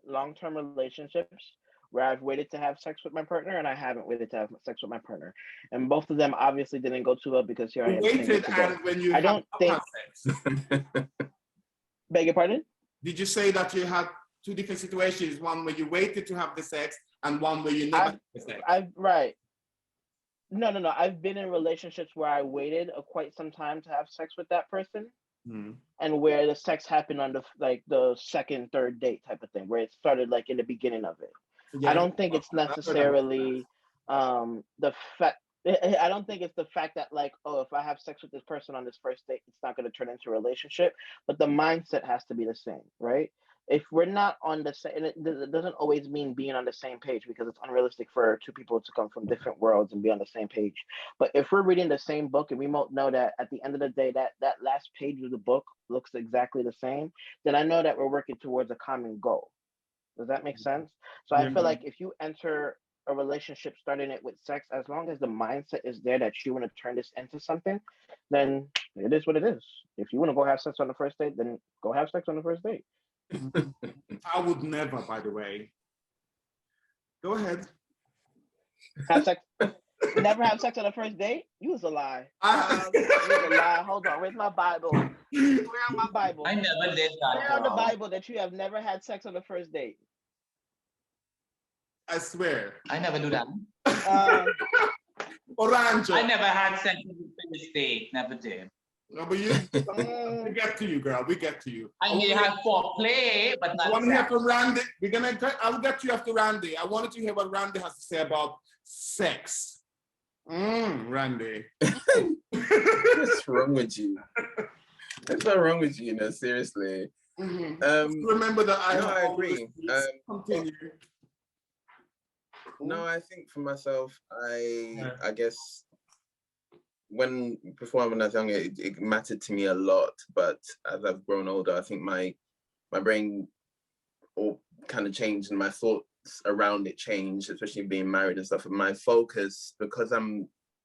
long-term relationships where I've waited to have sex with my partner and I haven't waited to have sex with my partner. And both of them obviously didn't go too well because here I am. Waited and when you don't think sex. Beg your pardon? Did you say that you had two different situations, one where you waited to have the sex and one where you never had the sex? Right. No. I've been in relationships where I waited quite some time to have sex with that person. And where the sex happened on the second, third date type of thing, where it started like in the beginning of it. Yeah. I don't think it's necessarily the fact. I don't think it's the fact that like, oh, if I have sex with this person on this first date, it's not going to turn into a relationship. But the mindset has to be the same, right? If we're not on the same, and it doesn't always mean being on the same page because it's unrealistic for two people to come from different worlds and be on the same page. But if we're reading the same book and we both know that at the end of the day, that last page of the book looks exactly the same, then I know that we're working towards a common goal. Does that make sense? So I feel like if you enter a relationship starting it with sex, as long as the mindset is there that you want to turn this into something, then it is what it is. If you want to go have sex on the first date, then go have sex on the first date. I would never, by the way. Go ahead. Have sex. Never have sex on the first date? You was a lie. You was a lie. Hold on. Where's my Bible? Where on my Bible? I never did that. Where on the Bible that you have never had sex on the first date? I swear. I never do that. Orange. I never had sex on the first date. Never did. No, but we get to you, girl. We get to you. I may have foreplay, but not. I want to hear from Randy. I'll get to you after Randy. I wanted to hear what Randy has to say about sex. Randy. What's wrong with you? What's not wrong with you? No, seriously. Remember that I agree. Continue. No, I think for myself, I guess before when I was younger, it mattered to me a lot. But as I've grown older, I think my brain all kind of changed and my thoughts around it changed, especially being married and stuff. And my focus, because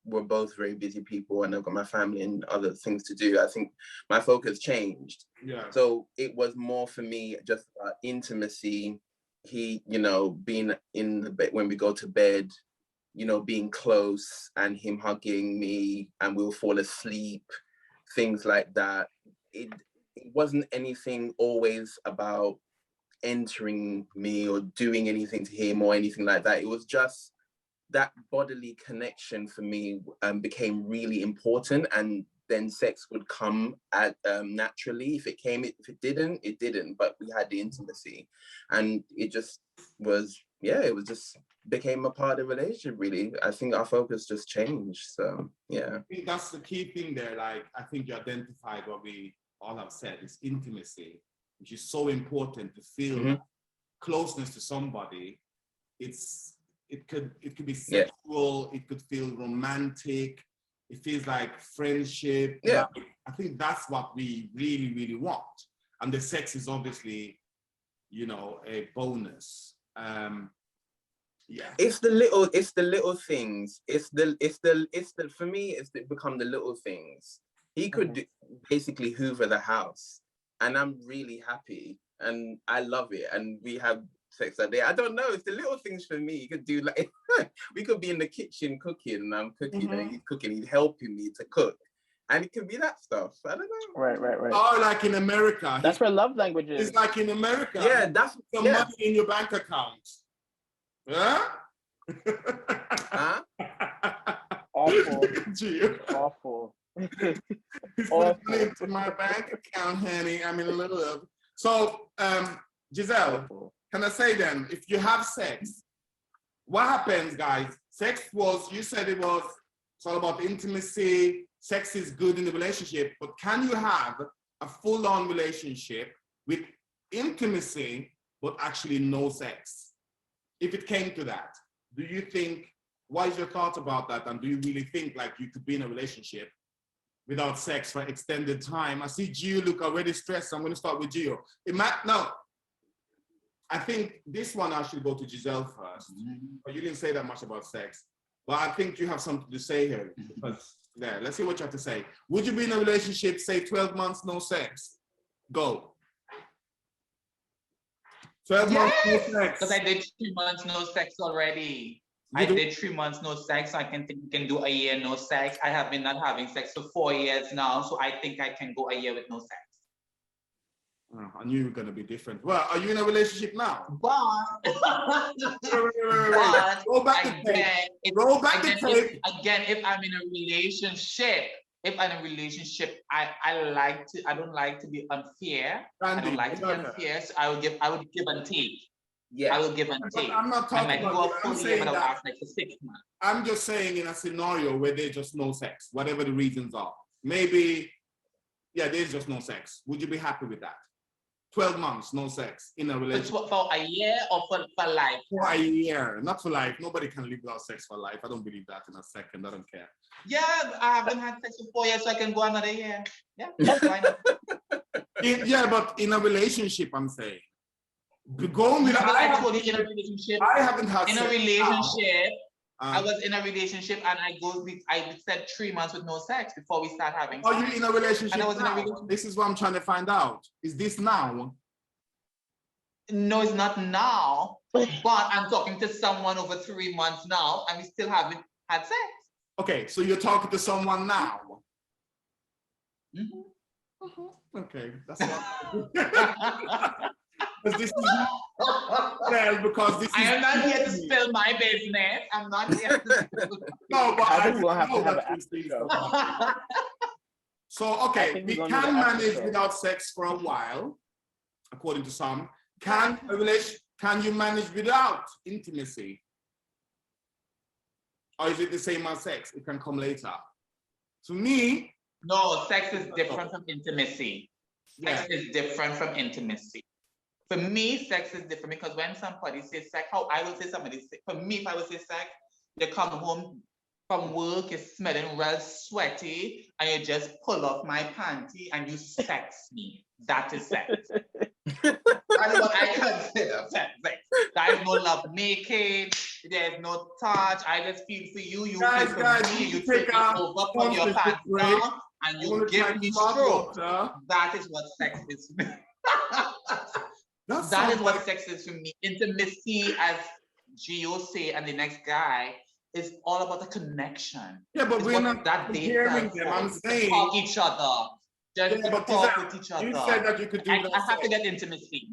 we're both very busy people and I've got my family and other things to do, I think my focus changed. Yeah. So it was more for me just intimacy. He, being in the bed when we go to bed, being close and him hugging me and we'll fall asleep, things like that. It wasn't anything always about entering me or doing anything to him or anything like that. It was just that bodily connection for me became really important, and then sex would come at naturally. If it came, if it didn't, it didn't. But we had the intimacy, and it just was, it was just became a part of the relationship. Really, I think our focus just changed. So yeah, I think that's the key thing there. Like, I think you identified what we all have said is intimacy, which is so important to feel closeness to somebody. It could be sexual, it could feel romantic, it feels like friendship. Yeah. Like, I think that's what we really, really want. And the sex is obviously, a bonus. It's the little things. For me, it's become the little things. He could basically hoover the house, and I'm really happy, and I love it, and we have sex that day. I don't know, it's the little things for me. You could do like, we could be in the kitchen cooking, and I'm cooking, and he's cooking, he's helping me to cook. And it could be that stuff. I don't know. Right. Oh, like in America. That's where love language is. It's like in America. Yeah, that's some money in your bank account. Huh? Huh? Awful. Gee. Awful. It's money into my bank account, honey. I'm in love. So, Giselle, can I say then, if you have sex, what happens, guys? You said it's all about intimacy. Sex is good in the relationship, but can you have a full-on relationship with intimacy, but actually no sex? If it came to that, do you think, what is your thought about that? And do you really think like you could be in a relationship without sex for extended time? I see Gio look already stressed. I'm going to start with Gio. I think this one I should go to Giselle first. But you didn't say that much about sex. But I think you have something to say here. Let's see what you have to say. Would you be in a relationship, say 12 months, no sex? Go. 12 months, no sex. Because I did 3 months, no sex already. I did 3 months, no sex. So I can think we can do a year, no sex. I have been not having sex for 4 years now. So I think I can go a year with no sex. Oh, I knew you were going to be different. Well, are you in a relationship now? But Roll back the tape. Roll back the tape. Again, if I'm in a relationship, I don't like to be unfair. Randy, I don't like to be unfair. So I would give and take. Yeah. I will give and take. I'm not talking about I'm saying that. For 6 months. I'm just saying in a scenario where there's just no sex, whatever the reasons are. Maybe, there's just no sex. Would you be happy with that? 12 months, no sex in a relationship. For a year or for life? For a year, not for life. Nobody can live without sex for life. I don't believe that in a second. I don't care. Yeah, I haven't had sex for 4 years, so I can go another year. Yeah, why not? But in a relationship, I'm saying. Going with I told you in a relationship. I haven't had in sex. A relationship. I was in a relationship and I said 3 months with no sex before we start having sex. Are you in a relationship and I was now? In a relationship. This is what I'm trying to find out. Is this now? No, it's not now. But I'm talking to someone over 3 months now and we still haven't had sex. Okay, so you're talking to someone now. Okay, that's what because this is because this is I am not here to spill my business. I'm not here to No, but I think we'll have to have an after show. So okay, we can manage without sex for a while, according to some. Can you manage without intimacy? Or is it the same as sex? It can come later. To me, no, sex is different from intimacy. Sex is different from intimacy. For me, sex is different because when somebody says sex, for me, if I would say sex, you come home from work, you're smelling real sweaty, and you just pull off my panty and you sex me. That is sex. That is what I consider sex. There is no love making, there is no touch. I just feel for you, you feel for me, you take me over, put your pants down, and you give me stroke. That is what sex is for me. That is what sex is for me. Intimacy, as Gio say, and the next guy, is all about the connection. Yeah, but we're not comparing them. I'm saying talk each other. Just talk with each other. You said that you could do that. I have to get intimacy.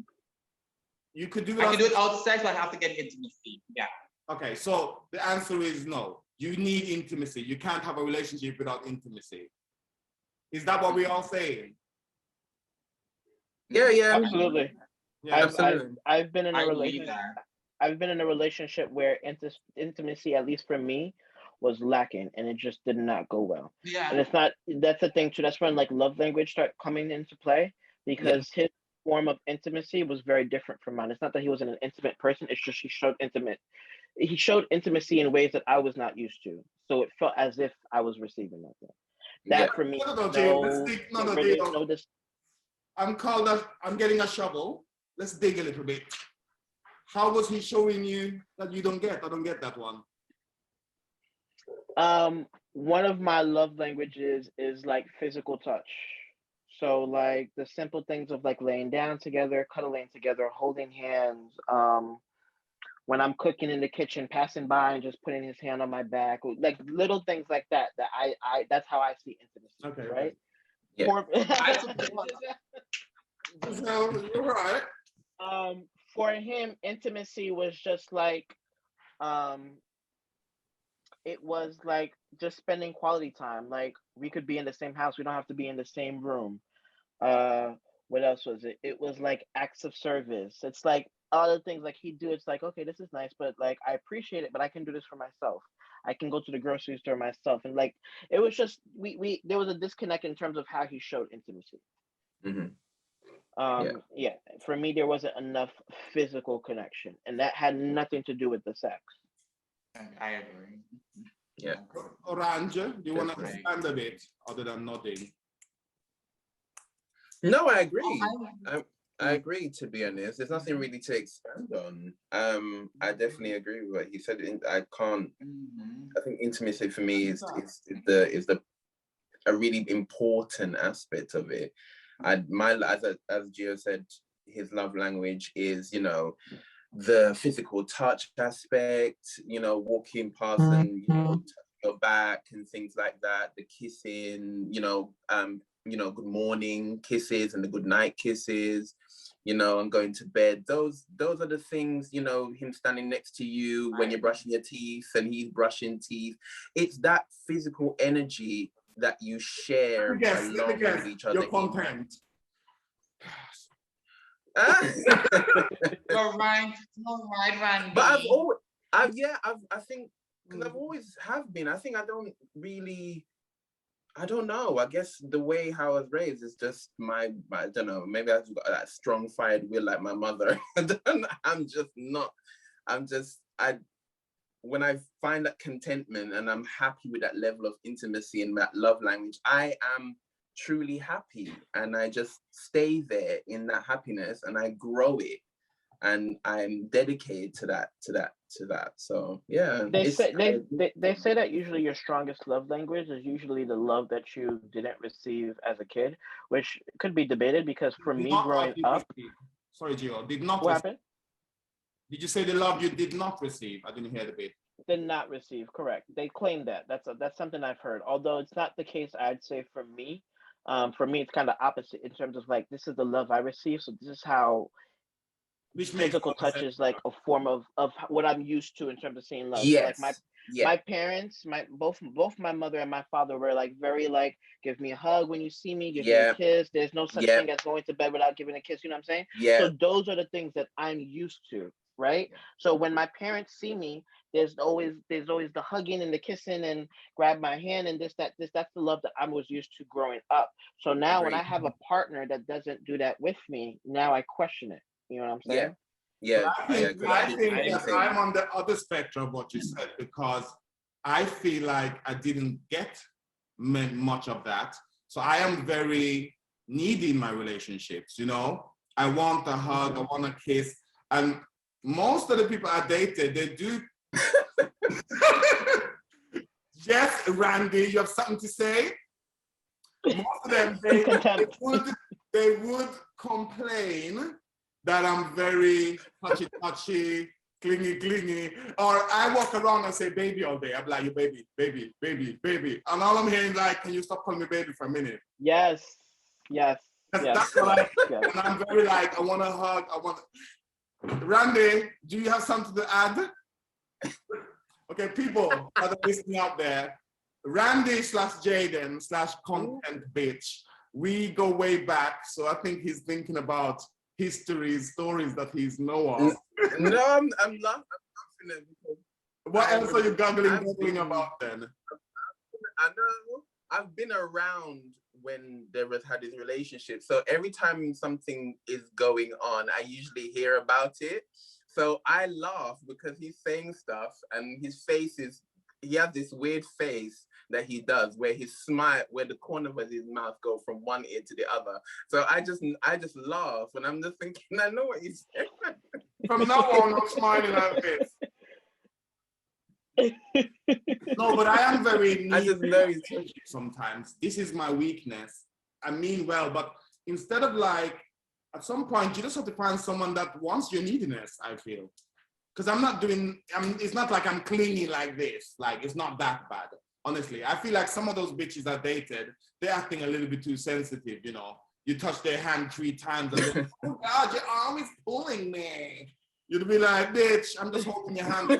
You could do that. I can do it outside, but I have to get intimacy. Yeah. Okay, so the answer is no. You need intimacy. You can't have a relationship without intimacy. Is that what we all saying? Yeah. Absolutely. Yeah. I've been in a I believe relationship. that. I've been in a relationship where intimacy, at least for me, was lacking, and it just did not go well. Yeah. And it's not. That's the thing too. That's when like love language start coming into play, because his form of intimacy was very different from mine. It's not that he wasn't an intimate person. It's just he showed intimacy in ways that I was not used to. So it felt as if I was receiving nothing. That for me, No, Jay, let's dig. I'm getting a shovel. Let's dig a little bit. How was he showing you that you don't get? I don't get that one. One of my love languages is like physical touch. So like the simple things of like laying down together, cuddling together, holding hands. When I'm cooking in the kitchen, passing by and just putting his hand on my back, like little things like that. That I that's how I see intimacy. Okay. Right. So you're right. For him, intimacy was just like, it was like just spending quality time. Like we could be in the same house, we don't have to be in the same room. What else was it? It was like acts of service. It's like all the things like he'd do. It's like, okay, this is nice, but like I appreciate it, but I can do this for myself. I can go to the grocery store myself, and like it was just we there was a disconnect in terms of how he showed intimacy. For me, there wasn't enough physical connection, and that had nothing to do with the sex. I agree. Yeah. Orange, do you want to expand a bit other than nodding? No, I agree. I agree, to be honest. There's nothing really to expand on. I definitely agree with what he said. I can't. I think intimacy for me is a really important aspect of it. As Gio said, his love language is, you know, the physical touch aspect, you know, walking past and, you know, your back and things like that, the kissing, you know, good morning kisses and the good night kisses, you know, and going to bed. Those are the things, you know, him standing next to you when you're brushing your teeth and he's brushing teeth. It's that physical energy that you share along with each other. You're content. You're right, Randy. But I think, because I've always have been. I think I don't know. I guess the way how I was raised is just I don't know, maybe I've got that strong fired will like my mother. When I find that contentment and I'm happy with that level of intimacy and that love language, I am truly happy, and I just stay there in that happiness and I grow it, and I'm dedicated to that. So yeah, they say that usually your strongest love language is usually the love that you didn't receive as a kid, which could be debated, because for me growing up, sorry, Gio, did not. What happened? Did you say the love you did not receive? I didn't hear the bit. Did not receive, correct. They claim that. That's something I've heard. Although it's not the case, I'd say for me. For me, it's kind of opposite in terms of like, this is the love I receive, so this is how physical touch is like a form of what I'm used to in terms of seeing love. Yes. So like my parents, both my mother and my father were like very like, give me a hug when you see me, give me a kiss. There's no such thing as going to bed without giving a kiss. You know what I'm saying? Yeah. So those are the things that I'm used to, right? So when my parents see me, there's always the hugging and the kissing and grab my hand and that's the love that I was used to growing up. So now when I have a partner that doesn't do that with me, now I question it. You know what I'm saying? Yeah. I think that I'm on the other spectrum of what you said, because I feel like I didn't get much of that. So I am very needy in my relationships, you know? I want a hug, I want a kiss. And most of the people I dated, they do. Yes, Randy, you have something to say? Most of them, they would complain that I'm very touchy, clingy, or I walk around and say baby all day. I'm like, you baby. And all I'm hearing like, can you stop calling me baby for a minute? Yes. That's what and I'm very like, I want a hug, Randy, do you have something to add? Okay, people that are listening out there, Randy slash Jayden slash content bitch. We go way back, so I think he's thinking about history, stories that he's know of. No, I'm laughing at because What else are you googling about then? I know I've been around when there was had this relationship. So every time something is going on, I usually hear about it. So I laugh because he's saying stuff and his face is, he has this weird face that he does where his smile, where the corner of his mouth go from one ear to the other. So I just laugh and I'm just thinking, I know what he's saying. From now on, I'm smiling like this. No, but I am very I just know he's sometimes. This is my weakness. I mean well, but instead of like, at some point, you just have to find someone that wants your neediness, I feel. Because it's not like I'm clingy like this. Like, it's not that bad. Honestly, I feel like some of those bitches I dated, they're acting a little bit too sensitive, you know. You touch their hand 3 times and they're, oh God, you're always pulling me. You'd be like, bitch, I'm just holding your hand.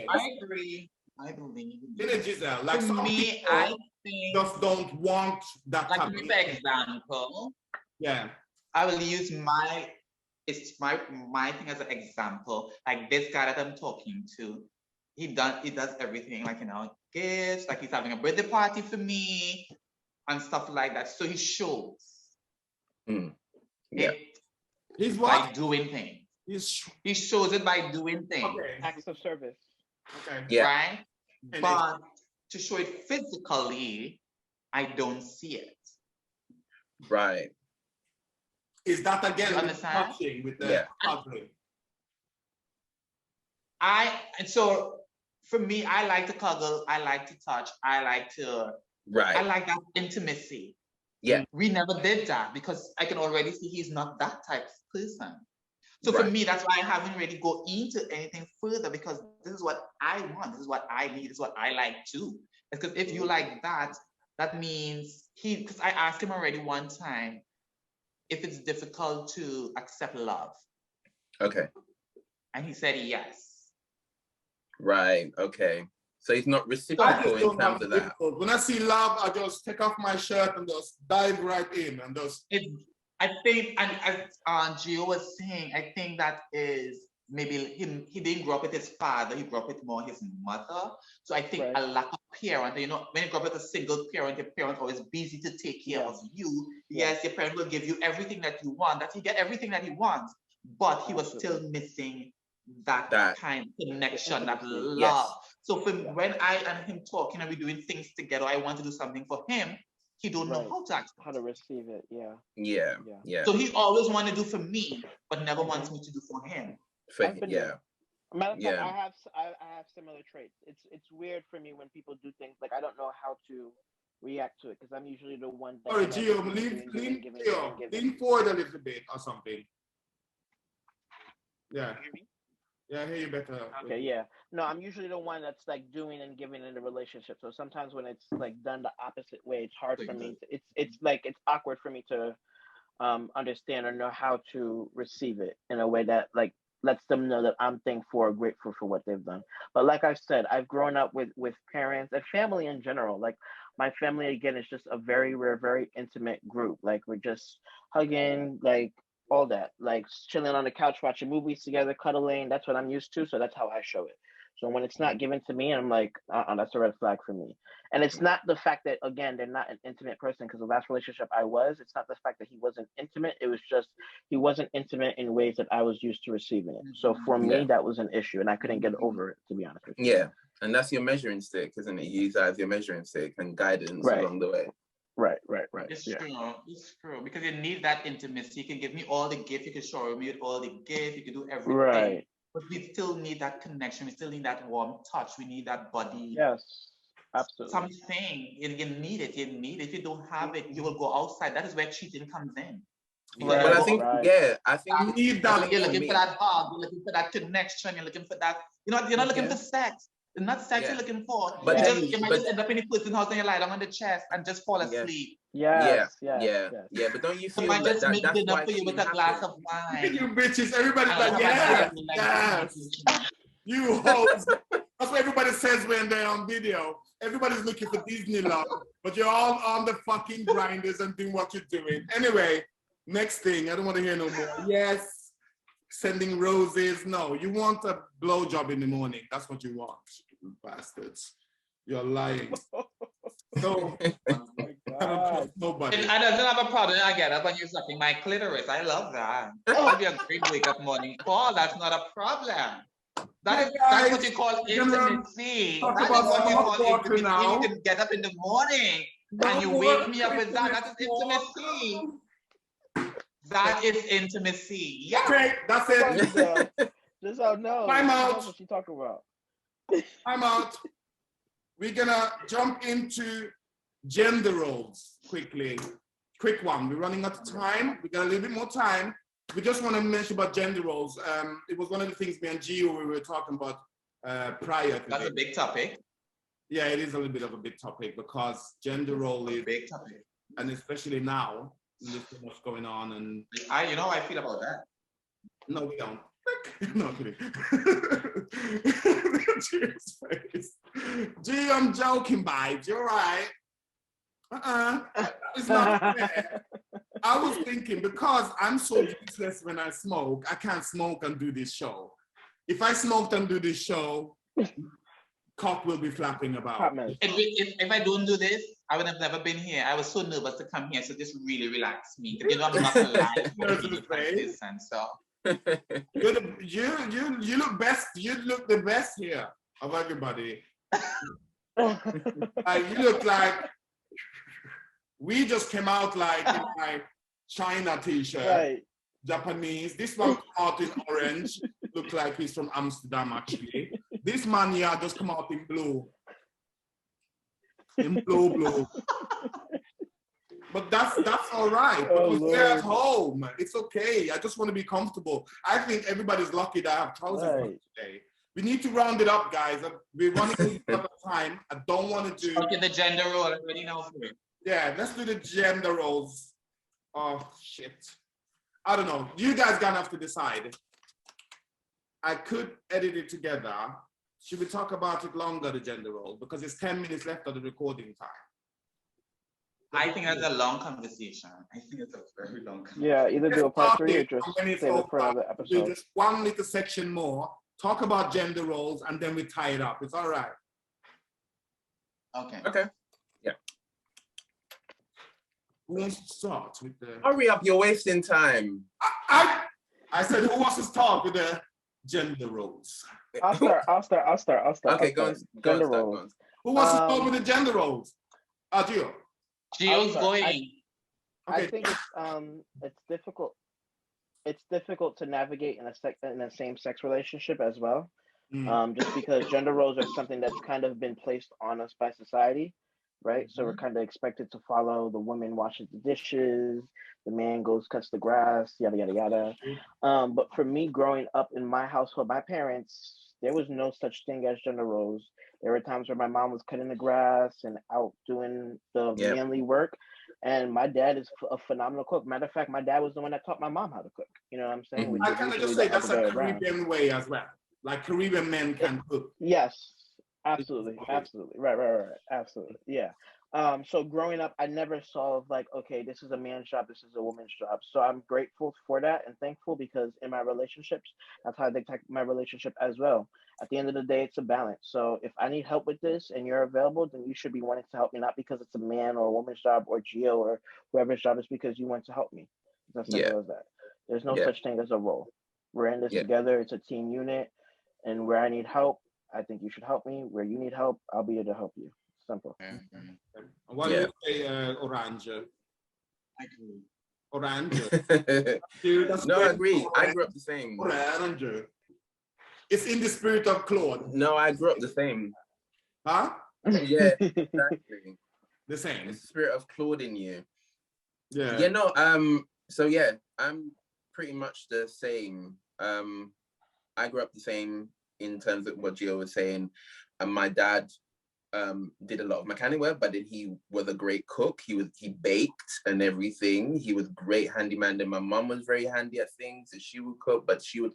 I agree. I believe. In it, Giselle, like For some me, people I think, just don't want that like, type for of example, yeah. I will use my thing as an example. Like this guy that I'm talking to, he does everything, like, you know, gifts, like he's having a birthday party for me and stuff like that. So he shows Yeah. it He's by what? doing things. He's He shows it by doing things. okay. Acts of service. Okay. Yeah. Right? And But to show it physically, I don't see it. Right. is that again You with understand? touching with the Yeah. cuddling? And so for me, I like to cuddle, I like to touch, I like Right. that intimacy. Yeah. We never did that because I can already see he's not that type of person. So for Right. me, that's why I haven't really go into anything further because this is what I want, this is what I need, this is what I like too. Because if you like that, that means because I asked him already one time if it's difficult to accept love. Okay. And he said yes. Right. Okay. So he's not I reciprocal just in don't terms have of that. difficult. When I see love, I just take off my shirt and just dive right in and just. I think, and as Gio was saying, I think that is maybe him. He didn't grow up with his father. He grew up with more his mother. So I think a lack of parent. You know, when you grow up with a single parent, your parent always busy to take care of you. Yes, your parent will give you everything that you want. That he get everything that he wants, but he was still missing that kind of connection, that love. Yes. So for when I and him talking and we doing things together, I want to do something for him. He don't know how to receive it. Yeah. So he always want to do for me, but never wants me to do for him. Matter of fact, I have similar traits. It's weird for me when people do things like I don't know how to react to it because I'm usually the one. Sorry, Gio, lean forward a little bit or something. Yeah. Can you hear me? Yeah, I hear you better. Okay, yeah. No, I'm usually the one that's like doing and giving in a relationship. So sometimes when it's like done the opposite way, it's hard for me. It's awkward for me to understand or know how to receive it in a way that like lets them know that I'm thankful or grateful for what they've done. But like I said, I've grown up with parents and family in general. Like my family again is just a we're a very intimate group. Like we're just hugging, like all that, like chilling on the couch, watching movies together, cuddling. That's what I'm used to. So that's how I show it. So when it's not given to me, I'm like, that's a red flag for me. And it's not the fact that, again, they're not an intimate person because the last relationship I was, it's not the fact that he wasn't intimate. It was just, he wasn't intimate in ways that I was used to receiving it. So for me, that was an issue and I couldn't get over it, to be honest with you. Yeah. And that's your measuring stick, isn't it? You use that as your measuring stick and guidance along the way. Right. It's true. Because you need that intimacy. You can give me all the gifts, you can show me all the gifts, you can do everything. Right. But we still need that connection. We still need that warm touch. We need that body. Yes, absolutely. Something. You need it. If you don't have it, you will go outside. That is where cheating comes in. Right. But I think you need that. You're looking for that hug. You're looking for that connection. You're looking for that. You're not looking for sex. It's not sex you're looking for. But you might just end up in a person's house and you lie down on the chest and just fall asleep. Yeah. But don't you feel might that just make that's dinner why for you with a glass of wine. You bitches, everybody's like, yes. You hoes. That's what everybody says when they're on video. Everybody's looking for Disney love, but you're all on the fucking grinders and doing what you're doing. Anyway, next thing, I don't want to hear no more. Yes, sending roses. No, you want a blowjob in the morning. That's what you want, you bastards. You're lying. So, I don't trust nobody. I doesn't have a problem. I get up and you're sucking my clitoris. I love that. That would be a great wake-up morning call. That's not a problem. That's what you call intimacy. That is what you call intimacy. You can get up in the morning and you wake me up with that. That is intimacy. That is intimacy. Yeah. Okay, that's it. Giselle, no. Time out. What you talking about? I'm out. We're gonna jump into gender roles quickly. Quick one. We're running out of time. We got a little bit more time. We just want to mention about gender roles. It was one of the things me and Gio we were talking about prior. That's a big topic. Yeah, it is a little bit of a big topic because gender role is big topic, and especially now, there's so much going on. And you know how I feel about that. No, we don't. No, I'm kidding. Gio's face. Gio, I'm joking, babes. You're right. It's not fair. I was thinking because I'm so useless when I smoke, I can't smoke and do this show. If I smoked and do this show, cock will be flapping about. If I don't do this, I would have never been here. I was so nervous to come here, so just really relax me. You know, I'm not alive. And so. You look best. You look the best here of everybody. You look like we just came out like in my China t-shirt, right. Japanese. This one come out in orange. Look like he's from Amsterdam actually. This man here just come out in blue. In blue. But that's all right. But we're at home. It's okay. I just want to be comfortable. I think everybody's lucky that I have trousers on today. We need to round it up, guys. We're running out of time. I don't want to do. Okay, the gender role. I already know. Yeah, let's do the gender roles. Oh shit. I don't know. You guys gonna have to decide. I could edit it together. Should we talk about it longer, the gender role? Because it's 10 minutes left of the recording time. I think that's a long conversation. I think it's a very long conversation. Yeah, either do a part 3 or just save it for another episode. Do just one little section more, talk about gender roles, and then we tie it up. It's all right. Okay. Yeah. Who wants to start with the... Hurry up, you're wasting time. I said, who wants to start with the gender roles? I'll start. Okay, go on. Gender roles. Who wants to start with the gender roles? Gio. Gio's going. I think it's difficult. It's difficult to navigate in a same-sex relationship as well, just because gender roles are something that's kind of been placed on us by society, right? So we're kind of expected to follow. The woman washes the dishes, the man goes cuts the grass, yada yada yada. But for me, growing up in my household, my parents, there was no such thing as gender roles. There were times where my mom was cutting the grass and out doing the manly work. And my dad is a phenomenal cook. Matter of fact, my dad was the one that taught my mom how to cook. You know what I'm saying? I kind of just say that's a Caribbean way as well. Like Caribbean men can cook. Yes, absolutely. Right. Absolutely. Yeah. So growing up, I never saw like, okay, this is a man's job, this is a woman's job. So I'm grateful for that and thankful because in my relationships, that's how I detect my relationship as well. At the end of the day, it's a balance. So if I need help with this and you're available, then you should be wanting to help me, not because it's a man or a woman's job or Gio or whoever's job, is because you want to help me. It's as simple as that. There's no such thing as a role. We're in this together. It's a team unit. And where I need help, I think you should help me. Where you need help, I'll be here to help you. Simple. What do you say, Orange? I agree. Orange. Dude, no, I agree. I grew up the same. Orange. It's in the spirit of Claude. No, I grew up the same. Huh? Yeah, exactly. The same. The spirit of Claude in you. Yeah. Yeah, no, so yeah, I'm pretty much the same. I grew up the same in terms of what Gio was saying. And my dad did a lot of mechanic work, but then he was a great cook. He baked and everything. He was great handyman. And my mom was very handy at things, and she would cook, but she would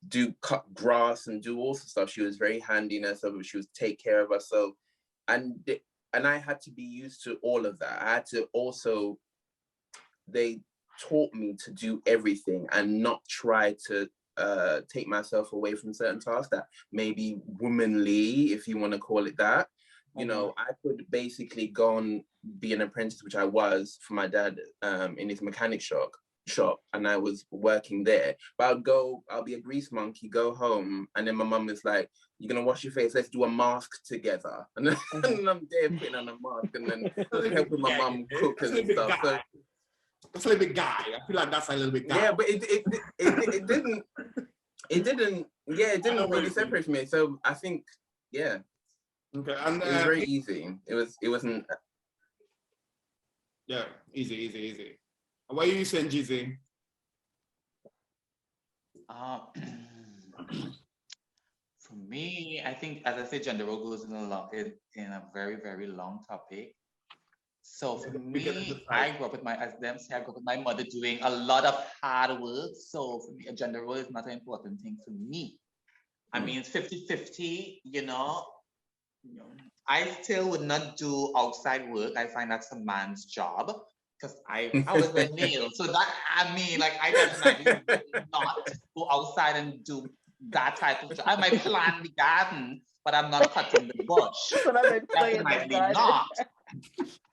do cut grass and do all sorts of stuff. She was very handy in herself, but she would take care of herself. And I had to be used to all of that. I had to also, they taught me to do everything and not try to take myself away from certain tasks that may be womanly, if you want to call it that. You know, I could basically go and be an apprentice, which I was for my dad in his mechanic shop, and I was working there. But I'll be a grease monkey, go home, and then my mum was like, "You're gonna wash your face, let's do a mask together." And then I'm there putting on a mask and then helping my mum cook and stuff. So that's a little bit guy. I feel like that's a little bit guy. Yeah, but it didn't really separate me. So I think, yeah. Okay, and it was very easy. It wasn't. Yeah, easy. What are you saying, Giselle? For me, I think, as I said, gender role goes in a very, very long topic. So for me, I grew up with my mother doing a lot of hard work. So for me, a gender role is not an important thing for me. I mean, it's 50-50, you know. I still would not do outside work. I find that's a man's job because I was a nail. So that, I mean, like, I definitely would not go outside and do that type of job. I might plant the garden, but I'm not cutting the bush. Definitely not.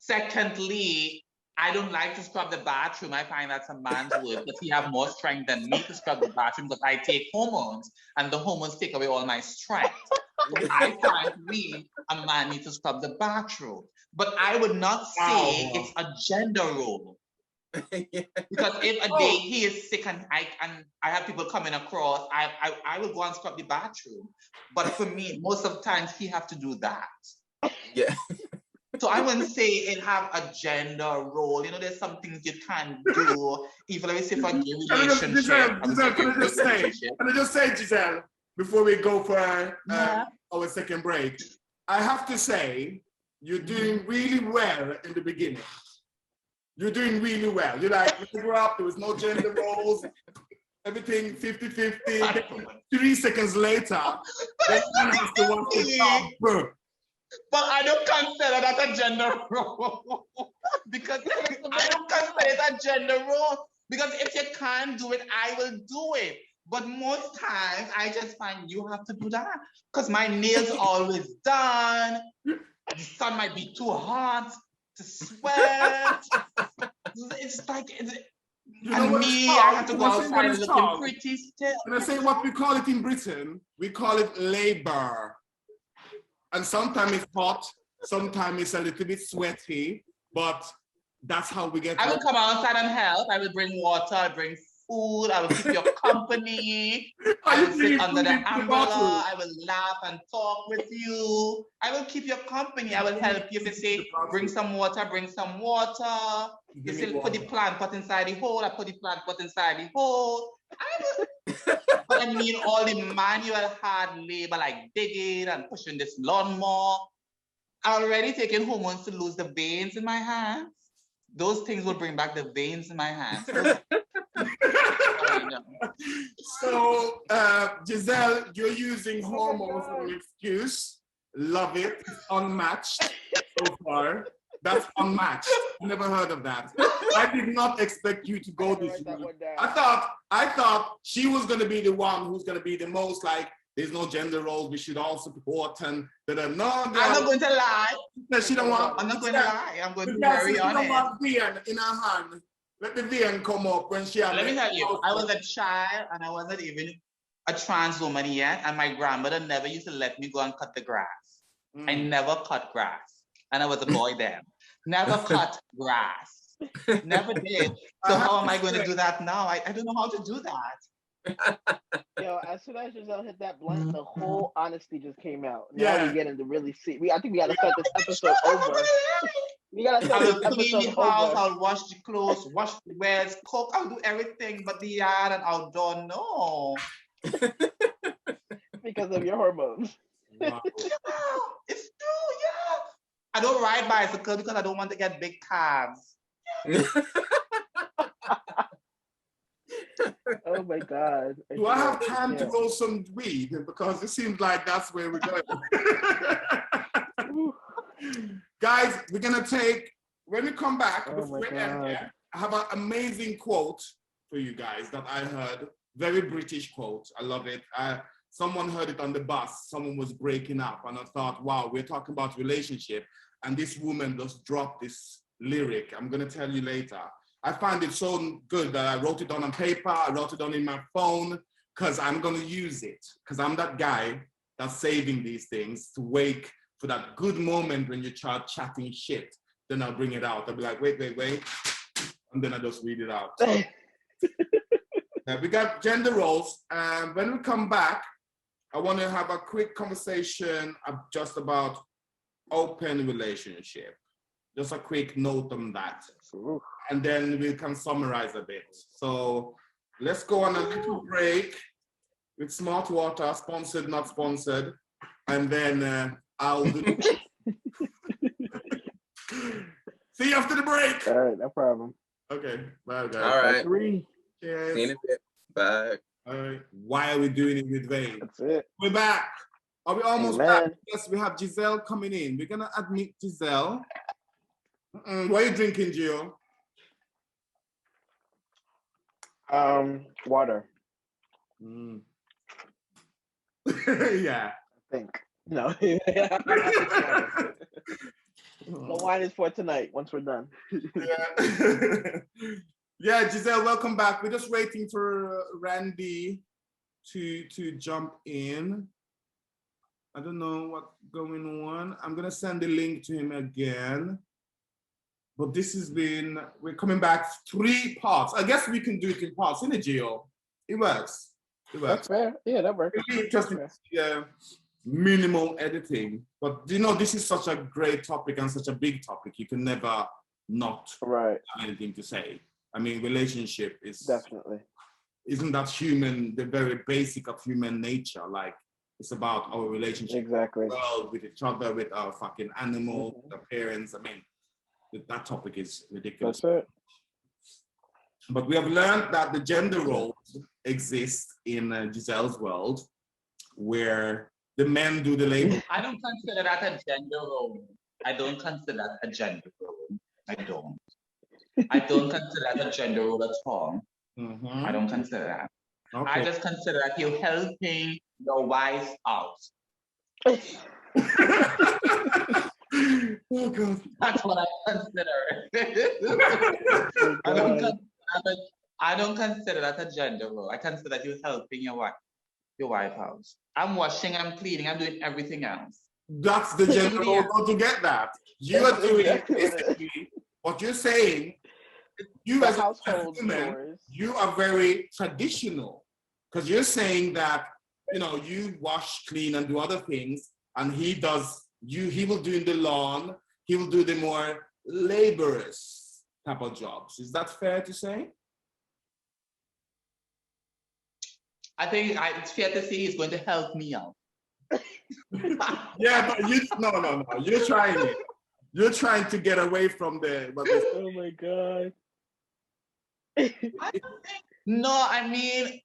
Secondly, I don't like to scrub the bathroom. I find that's a man's work because he have more strength than me to scrub the bathroom because I take hormones and the hormones take away all my strength. I find me, a man needs to scrub the bathroom. But I would not say it's a gender role. Because if a day he is sick and I have people coming across, I will go and scrub the bathroom. But for me, most of the times he have to do that. Yeah. So I wouldn't say it have a gender role. You know, there's some things you can do, even let me say for a gay relationship. Can I just say, Giselle, before we go for our second break, I have to say, you're doing really well in the beginning. You're doing really well. You're like, when you grew up, there was no gender roles, everything 50-50. 3 seconds later, then one has to watch the top. But I don't consider that a gender role. Because I don't consider it a gender role. Because if you can't do it, I will do it. But most times, I just find you have to do that. Because my nails are always done. The sun might be too hot to sweat. It's like, and me, I have to go outside looking pretty still. Can I say what we call it in Britain? We call it labor. And sometimes it's hot, sometimes it's a little bit sweaty, but that's how we get. I will come outside and help. I will bring water, I bring food, I will keep your company. I will sit under the umbrella, I will laugh and talk with you. I will keep your company. I will help you. If you say, bring some water, bring some water. You say, put the plant pot inside the hole, I put the plant pot inside the hole. But I mean, all the manual hard labor, like digging and pushing this lawnmower. I'm already taking hormones to lose the veins in my hands. Those things will bring back the veins in my hands. So, Giselle, you're using hormones as an excuse. Love it. It's unmatched so far. That's unmatched. Never heard of that. I did not expect you to go this route. I thought she was going to be the one who's going to be the most like, there's no gender roles, we should all support and no. I'm not going to lie. No, she don't want. I'm not going to lie. I'm going to be very honest. She don't want VN in her hand. Let the VN come up when she. Let me tell you, I was a child and I wasn't even a trans woman yet, and my grandmother never used to let me go and cut the grass. I never cut grass, and I was a boy then. Never cut grass. Never did. So how am I going to do that now? I don't know how to do that. Yo, as soon as Giselle hit that blunt, the whole honesty just came out. Now we're getting to really see. I think we gotta start this episode over. We gotta start this clean the episode house, over. I'll wash the clothes, wash the wares, cook, I'll do everything but the yard and outdoor. No. Because of your hormones. Wow. It's true, yeah. I don't ride bicycle because I don't want to get big calves. Oh my God. Do I have time to Yeah. roll some weed? Because it seems like that's where we're going. Guys, we're going to take, when we come back, Oh before my we end God. here, I have an amazing quote for you guys that I heard. Very British quote. I love it. Someone heard it on the bus. Someone was breaking up, and I thought, wow, we're talking about relationship. And this woman just dropped this lyric. I'm going to tell you later. I find it so good that I wrote it down on paper. I wrote it down in my phone because I'm going to use it. Because I'm that guy that's saving these things to wake for that good moment when you start chatting shit. Then I'll bring it out. I'll be like, wait. And then I just read it out. We got gender roles. And when we come back, I want to have a quick conversation just about open relationship. Just a quick note on that. Ooh. And then we can summarize a bit. So let's go on a little break with Smart Water, sponsored, not sponsored. And then I'll do. See you after the break. All right, no problem. Okay, bye guys. All right. 3. Cheers. See you in a bit. Bye. All right. Why are we doing it with Wayne? That's it. We're back. Are we almost Amen. back? Yes, we have Giselle coming in. We're gonna admit Giselle. What are you drinking, Gio? Water. Yeah. I think. No. The wine is for tonight. Once we're done. Yeah. Yeah, Giselle, welcome back. We're just waiting for Randy to jump in. I don't know what's going on. I'm gonna send the link to him again. But this has been, we're coming back 3 parts. I guess we can do it in parts, isn't it, Gio? It works. It That's works. fair. Yeah, that works. Really interesting to see, minimal editing. But you know, this is such a great topic and such a big topic. You can never not Right. have anything to say. I mean, relationship is Definitely. isn't that human, the very basic of human nature? Like, it's about our relationship Exactly. with the world, with each other, with our fucking animals, with our parents. I mean, that topic is ridiculous. That's it. But we have learned that the gender roles exist in Giselle's world, where the men do the labor. I don't consider that a gender role. I don't consider that a gender role. I don't consider that a gender role at all. I don't consider that. Okay. I just consider that you're helping your wife out. Oh God. That's what I consider. I don't consider that a gender role. I consider that you're helping your wife out. I'm washing, I'm cleaning, I'm doing everything else. That's the gender role. Don't you get that? You are doing Exactly. basically what you're saying. You The as a household woman, chores. you are very traditional because you're saying that, you know, you wash, clean, and do other things, and he will do the lawn, he will do the more laborious type of jobs. Is that fair to say? I think it's fair to say he's going to help me out. Yeah, but no. You're trying it. You're trying to get away from Oh my God. No, I mean,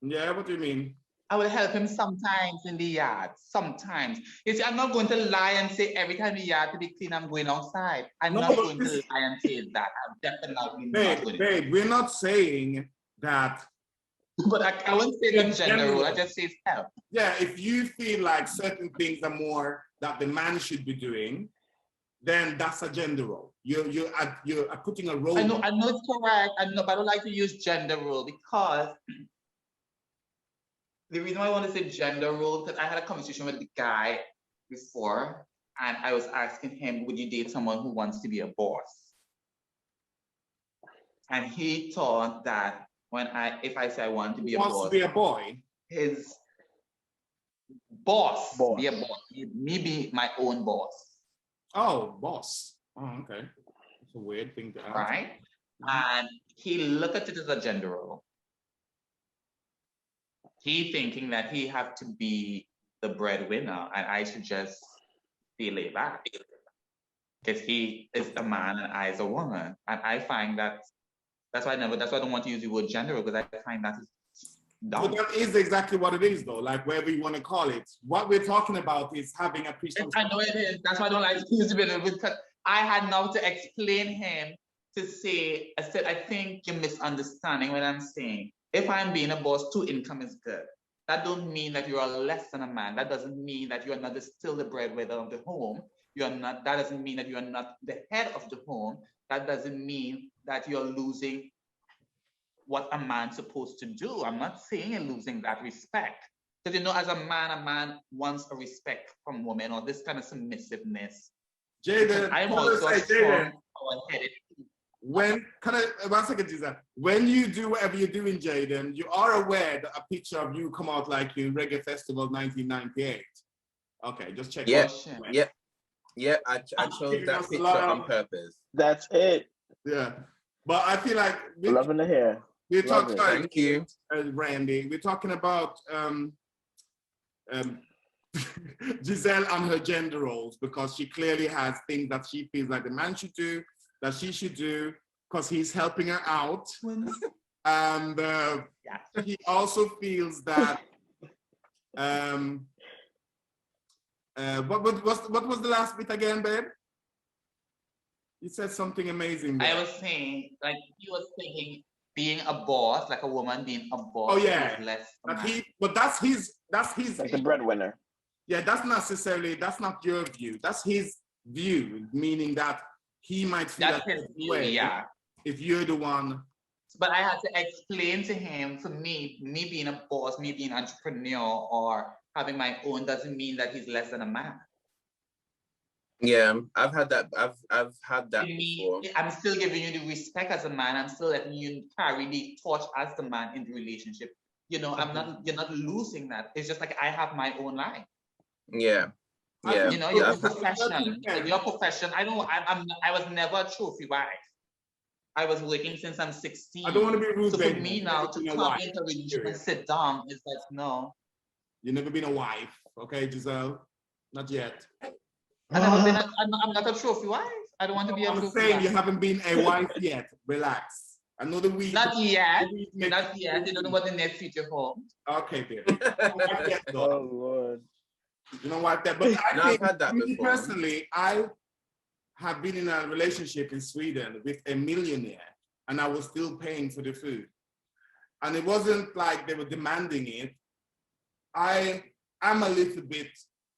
Yeah, what do you mean? I will help him sometimes in the yard. Sometimes. You see, I'm not going to lie and say every time the yard to be clean, I'm going outside. I'm not going to lie and say that. I'm definitely not going to. Babe, we're not saying that. But I wouldn't say that gender role. I just say it's help. Yeah, if you feel like certain things are more that the man should be doing, then that's a gender role. You're putting a role. I know it's correct. I know, but I don't like to use gender role because the reason why I want to say gender role, because I had a conversation with the guy before, and I was asking him, would you date someone who wants to be a boss? And he thought that if I say I want to be a boss, wants to be a boy. his boss. Be a boss. Me be my own boss. Oh, boss. Oh, okay. It's a weird thing to ask. Right? And he looked at it as a gender role. He thinking that he have to be the breadwinner and I should just be laid back. Because he is a man and I is a woman. And I find that That's why I don't want to use the word gender, because I find that is dumb. But that is exactly what it is, though, like whatever you want to call it. What we're talking about is having a presumption. I know it is. That's why I don't like to use it, because I had now to explain him to say, I said, I think you're misunderstanding what I'm saying. If I'm being a boss, 2 income is good. That don't mean that you are less than a man. That doesn't mean that you are not still the breadwinner of the home. You are not. That doesn't mean that you are not the head of the home. That doesn't mean that you're losing what a man's supposed to do. I'm not saying you're losing that respect. Because as a man wants a respect from women, or this kind of submissiveness. Jayden, I'm also a strong, power-headed. One second, Giselle. When you do whatever you're doing, Jayden, you are aware that a picture of you come out like in Reggae Festival 1998. Okay, just check. Yeah, I chose that picture on purpose. That's it. Yeah, but I feel like loving to hear. We're talking about, thank you, Randy. We're talking about Giselle and her gender roles, because she clearly has things that she feels like the man should do, that she should do, because he's helping her out. And he also feels that what was the last bit again, babe? You said something amazing there. I was saying, like, he was thinking being a boss, like a woman being a boss. Oh yeah, is less but that's his like the breadwinner. Yeah, that's not your view. That's his view, meaning that he might feel that's his view, way if you're the one. But I had to explain to him, for me being a boss, me being an entrepreneur or having my own doesn't mean that he's less than a man. Yeah, I've had that. I've had that before. I'm still giving you the respect as a man. I'm still letting you carry the torch as the man in the relationship. You're not losing that. It's just like I have my own life. Yeah. Your profession. Your profession. I was never a trophy wife. I was working since I'm 16. I don't want to be rude. So for me now to come into a relationship and sit down is like, no. You've never been a wife, okay, Giselle? Not yet. I'm not a trophy wife. I don't want to be a trophy wife. I'm saying you haven't been a wife yet. Relax. Another week. Not yet. Not yet. You don't know what the next future holds. Okay, baby. Oh, Lord. You know what? But I think, I've had that before. Personally, I have been in a relationship in Sweden with a millionaire, and I was still paying for the food. And it wasn't like they were demanding it. I'm a little bit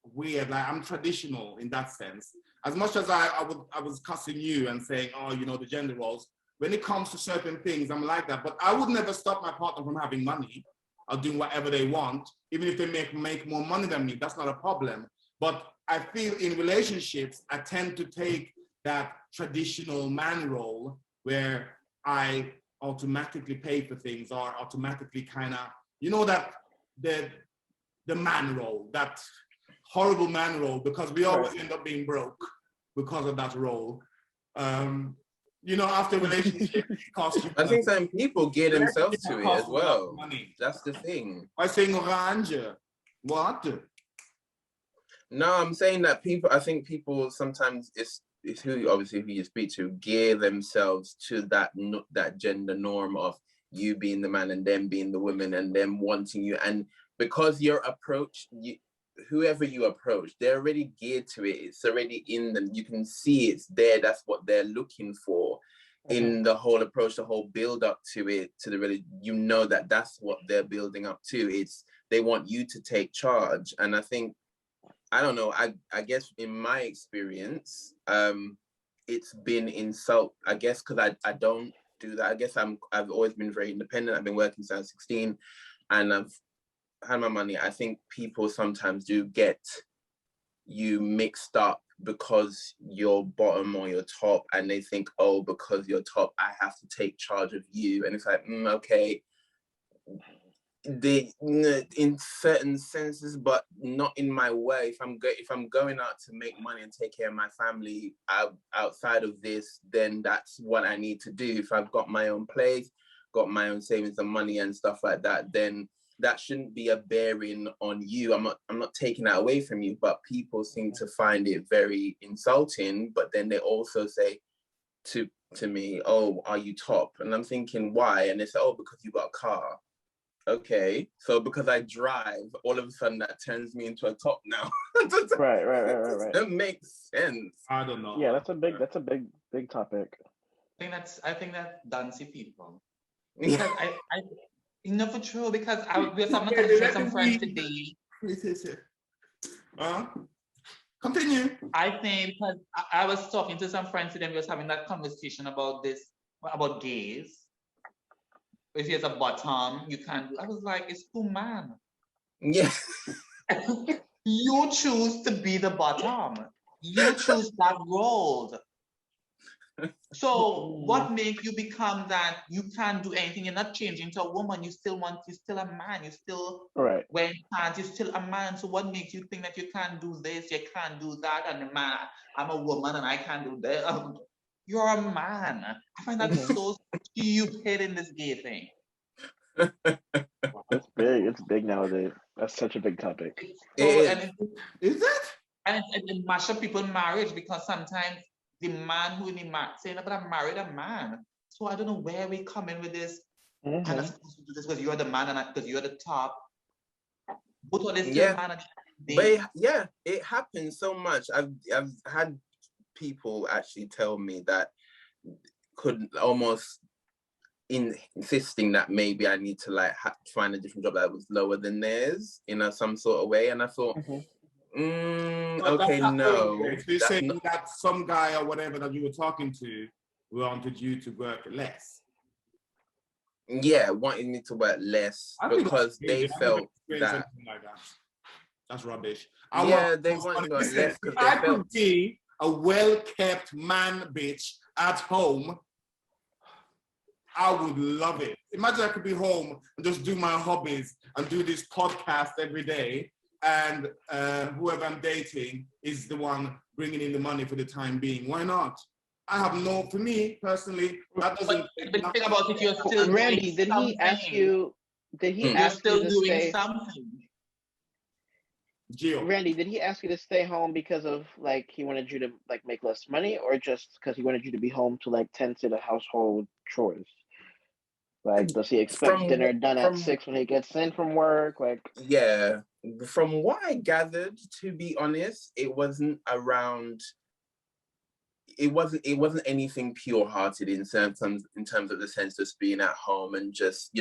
weird, like I'm traditional in that sense. As much as I was cussing you and saying, oh, the gender roles, when it comes to certain things, I'm like that. But I would never stop my partner from having money or doing whatever they want, even if they make more money than me. That's not a problem. But I feel in relationships, I tend to take that traditional man role where I automatically pay for things or automatically kind of, that the man role, that horrible man role, because we always end up being broke because of that role. After a relationship, it costs you. I think some people gear themselves to it as well. Money. That's the thing. I saying orange. What? No, I'm saying that I think people sometimes it's who you speak to, gear themselves to that gender norm of you being the man and them being the woman and them wanting you. And because your approach, whoever you approach, they're already geared to it. It's already in them. You can see it's there. That's what they're looking for in the whole approach, the whole build up to it, to the really, that's what they're building up to. They want you to take charge. And I think, I don't know, I guess in my experience, it's been insult, I guess, because I don't do that. I guess I've always been very independent. I've been working since I was 16 and I've had my money. I think people sometimes do get you mixed up because you're bottom or you're top, and they think, oh, because you're top, I have to take charge of you. And it's like, okay, in certain senses, but not in my way. If I'm going out to make money and take care of my family outside of this, then that's what I need to do. If I've got my own place, got my own savings and money and stuff like that, then that shouldn't be a bearing on you. I'm not taking that away from you, but people seem to find it very insulting. But then they also say to to me, oh, are you top? And I'm thinking, why? And they say, oh, because you got a car. Okay, so because I drive, all of a sudden that turns me into a top now. Right. That makes sense. I don't know. Yeah, that's a big topic. I think that dancey people. Because I for true, because I'm having a conversation with some friends today. Continue. I think because I was talking to some friends today, we was having that conversation about gays. If he has a bottom, you can't do. I was like, it's too man. Yeah. You choose to be the bottom. You choose that role. So what makes you become that you can't do anything? You're not changing to a woman. You're still a man. You still right. When you can't, you're still a man. So what makes you think that you can't do this, you can't do that, and man, I'm a woman and I can't do that? You're a man. I find that so stupid in this gay thing. It's big. It's big nowadays. That's such a big topic. Is it? And it mash up people's marriage, because sometimes the man who in the saying, but I married a man. So I don't know where we come in with this. And I'm supposed to do this because you're the man and because you're the top. Both of this man but it happens so much. I've had people actually tell me that could almost insisting that maybe I need to like find a different job that was lower than theirs in some sort of way. And I thought, okay, no. You're saying that some guy or whatever that you were talking to wanted you to work less. Yeah, wanted me to work less because they felt that. Like that. That's rubbish. They wanted to work less because I could be a well-kept man bitch at home, I would love it. Imagine I could be home and just do my hobbies and do this podcast every day, and whoever I'm dating is the one bringing in the money for the time being. Why not? For me personally, that doesn't. But think about it, you're still Randy, did he ask you? Did he ask you to stay? Gio. Randy, did he ask you to stay home because of like he wanted you to like make less money, or just because he wanted you to be home to like tend to the household chores? Like, does he expect dinner done at 6 when he gets in from work? Like, yeah, from what I gathered, to be honest, it wasn't around. It wasn't anything pure-hearted in terms of the sense of being at home and just,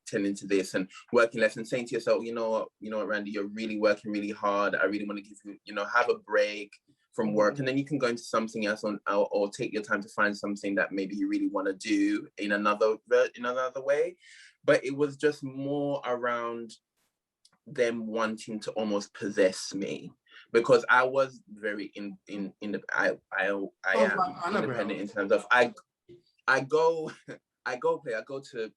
tending to this and working less and saying to yourself, you know what, Randy, you're really working really hard. I really want to give you, have a break from work, and then you can go into something else or take your time to find something that maybe you really want to do in another way. But it was just more around them wanting to almost possess me, because I was very I am independent in terms of I go to,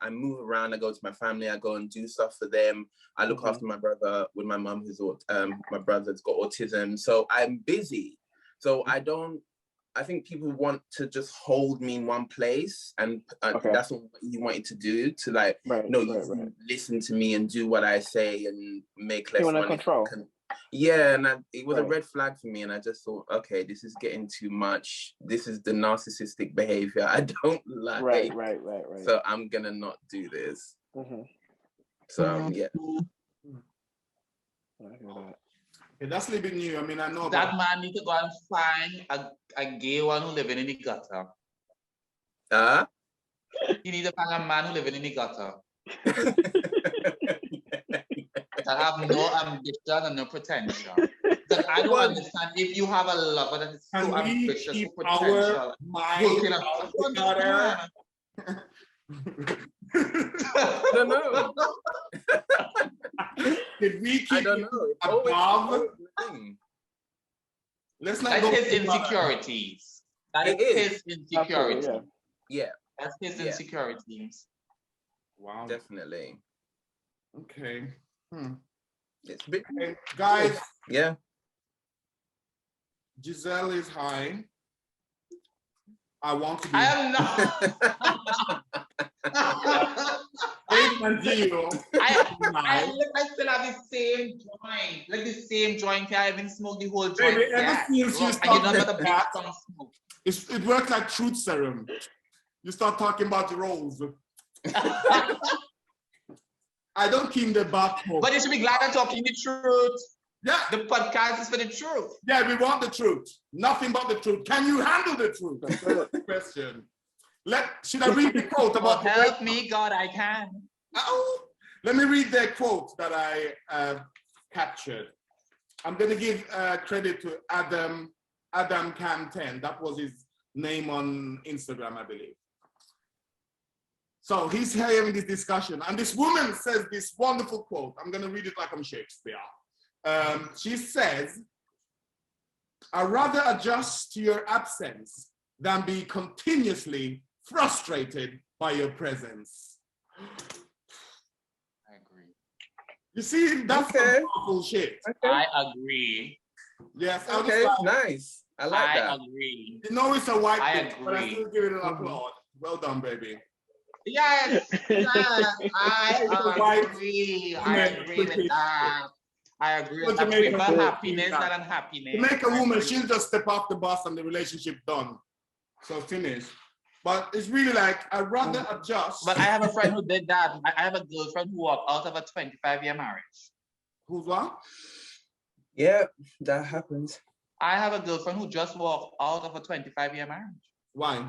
I move around, I go to my family, I go and do stuff for them. I look after my brother with my mum who's my brother's got autism. So I'm busy. So I think people want to just hold me in one place, and that's what he wanted to do, to listen to me and do what I say and make less money. Control. Yeah, and it was a red flag for me, and I just thought, okay, this is getting too much. This is the narcissistic behavior I don't like. Right. So I'm gonna not do this. So yeah. I hear that. Yeah, that's a little bit new. I mean, I know that man needs to go and find a gay one who living in the gutter. You need to find a man who living in the gutter. That have no ambition and no potential. That I don't understand. If you have a lover that is so ambitious and potential, I don't know. Did we keep I don't know. above? Let's not go his insecurities. That is his insecurity. Yeah. That's his insecurities. Wow. Definitely. Okay. It's big. Okay, guys. Yeah. Giselle is high. I want to be. I am not. I still have the same joint. Like the same joint. I haven't smoked the whole joint. Baby, ever since you started that, smoke. It works like truth serum. You start talking about the roles. I don't keep the back home. But you should be glad I'm talking the truth. Yeah. The podcast is for the truth. Yeah, we want the truth. Nothing but the truth. Can you handle the truth? That's the question. Should I read the quote about help me, God, I can. Oh, let me read the quote that I captured. I'm going to give credit to Adam Cam10. That was his name on Instagram, I believe. So he's having this discussion, and this woman says this wonderful quote. I'm going to read it like I'm Shakespeare. She says, "I'd rather adjust to your absence than be continuously frustrated by your presence." I agree. You see, that's some powerful shit. Okay. I agree. Yes. Okay, nice. I like that. I agree. You know it's a white I thing, but I agree. still give it an applaud. Well done, baby. Yes, yes, I White agree. I woman agree with that. I agree with To that. make a Prefer woman- happiness than unhappiness. To make a I woman, agree. she'll just step off the bus and the relationship done. So finish. But it's really like, I'd rather adjust. But I have a friend who did that. I have a girlfriend who walked out of a 25-year marriage. Who's what? Yeah, that happens. I have a girlfriend who just walked out of a 25-year marriage. Why?